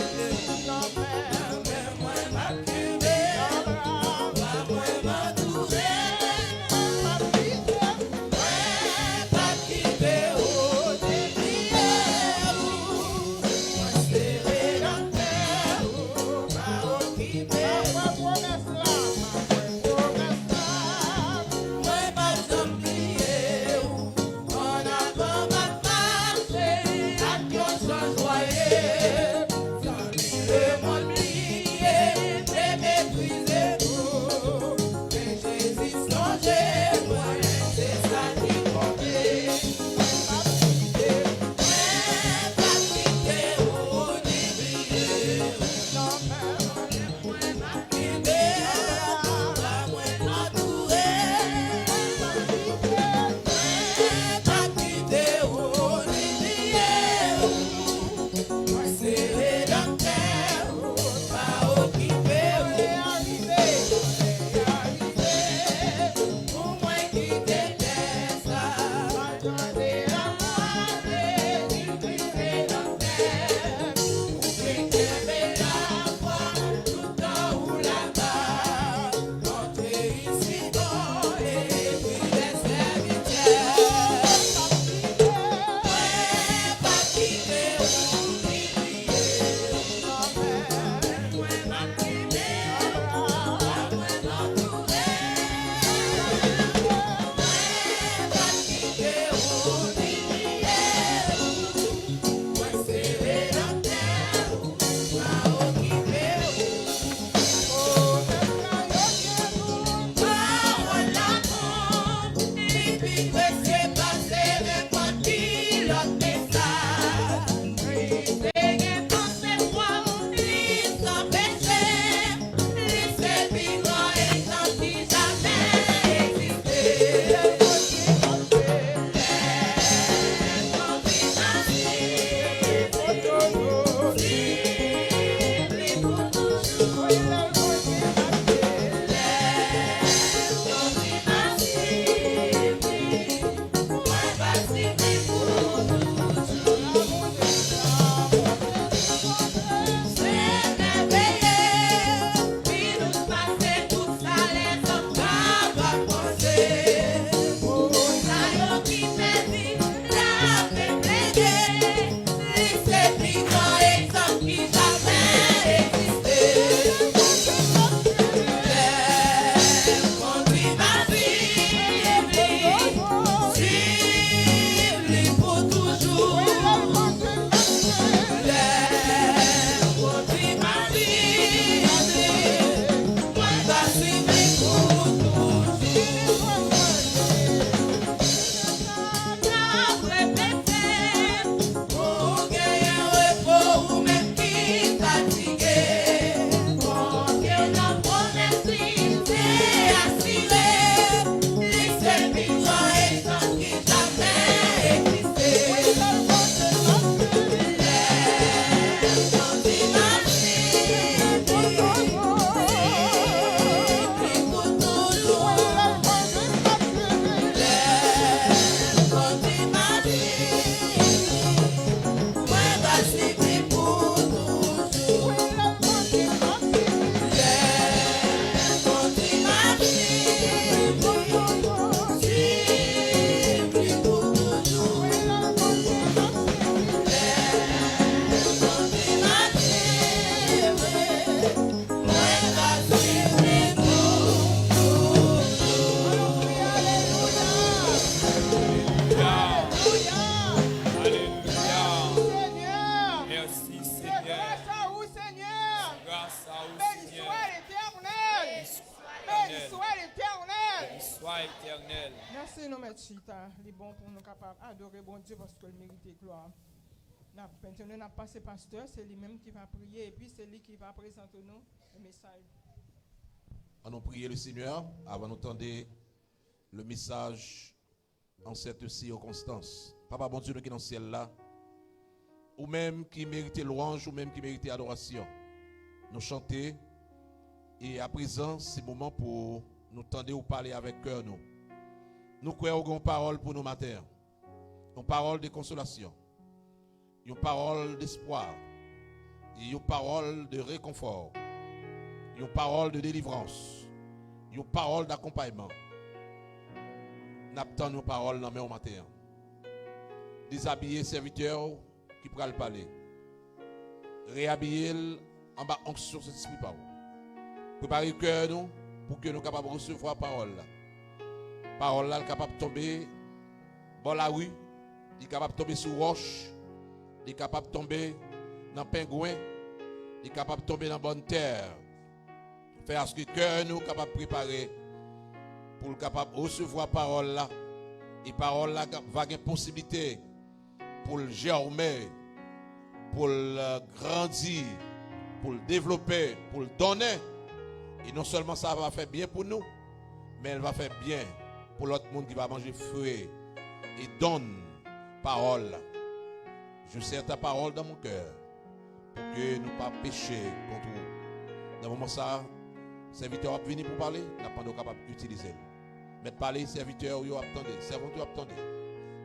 Merci, nous mettons chita. Il est bon pour nous capables d'adorer bon Dieu parce que le mérite gloire. Maintenant, nous avons passé pasteur, c'est lui-même qui va prier et puis c'est lui qui va présenter nous le message. Allons prier le Seigneur avant d'entendre le message en cette circonstance. Papa, bon Dieu, nous qui dans le ciel là, ou même qui mérite louange, ou même qui mérite adoration, nous chanter. Et à présent, c'est le moment pour nous tendre ou parler avec cœur. Nous croyons une parole pour nos matins, une parole de consolation, une parole d'espoir, une parole de réconfort, une parole de délivrance, une parole d'accompagnement. Nous attendons nos paroles dans le matin. Déshabiller serviteurs qui pourra le parler. Réhabiller en bas onction de cet esprit par vous. Préparez le cœur nous pour que nous soyons capables de recevoir la parole. La parole là est capable de tomber dans la rue, est capable de tomber sur roche, est capable de tomber dans pingouin, est capable de tomber dans bonne terre. Faire ce que le cœur nous est capable de préparer pour capable de recevoir la parole là. Et la parole là va avoir une possibilité pour le germer, pour le grandir, pour le développer, pour le donner. Et non seulement ça va faire bien pour nous, mais elle va faire bien pour l'autre monde qui va manger fruit. Et donne parole. Je serre ta parole dans mon cœur pour que nous ne pas pécher contre vous. Dans le moment ça, serviteur va venir pour parler, nous n'avons pas capable d'utiliser. Mais parler, serviteur, vous attendez, servant, vous attendez.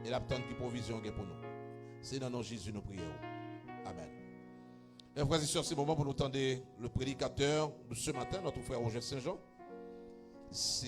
Et l'attente qui provision pour nous. C'est dans le nom de Jésus nous prions. Amen. Mes frères et sœurs, c'est le moment pour nous tendre le prédicateur de ce matin, notre frère Roger Saint-Jean. C'est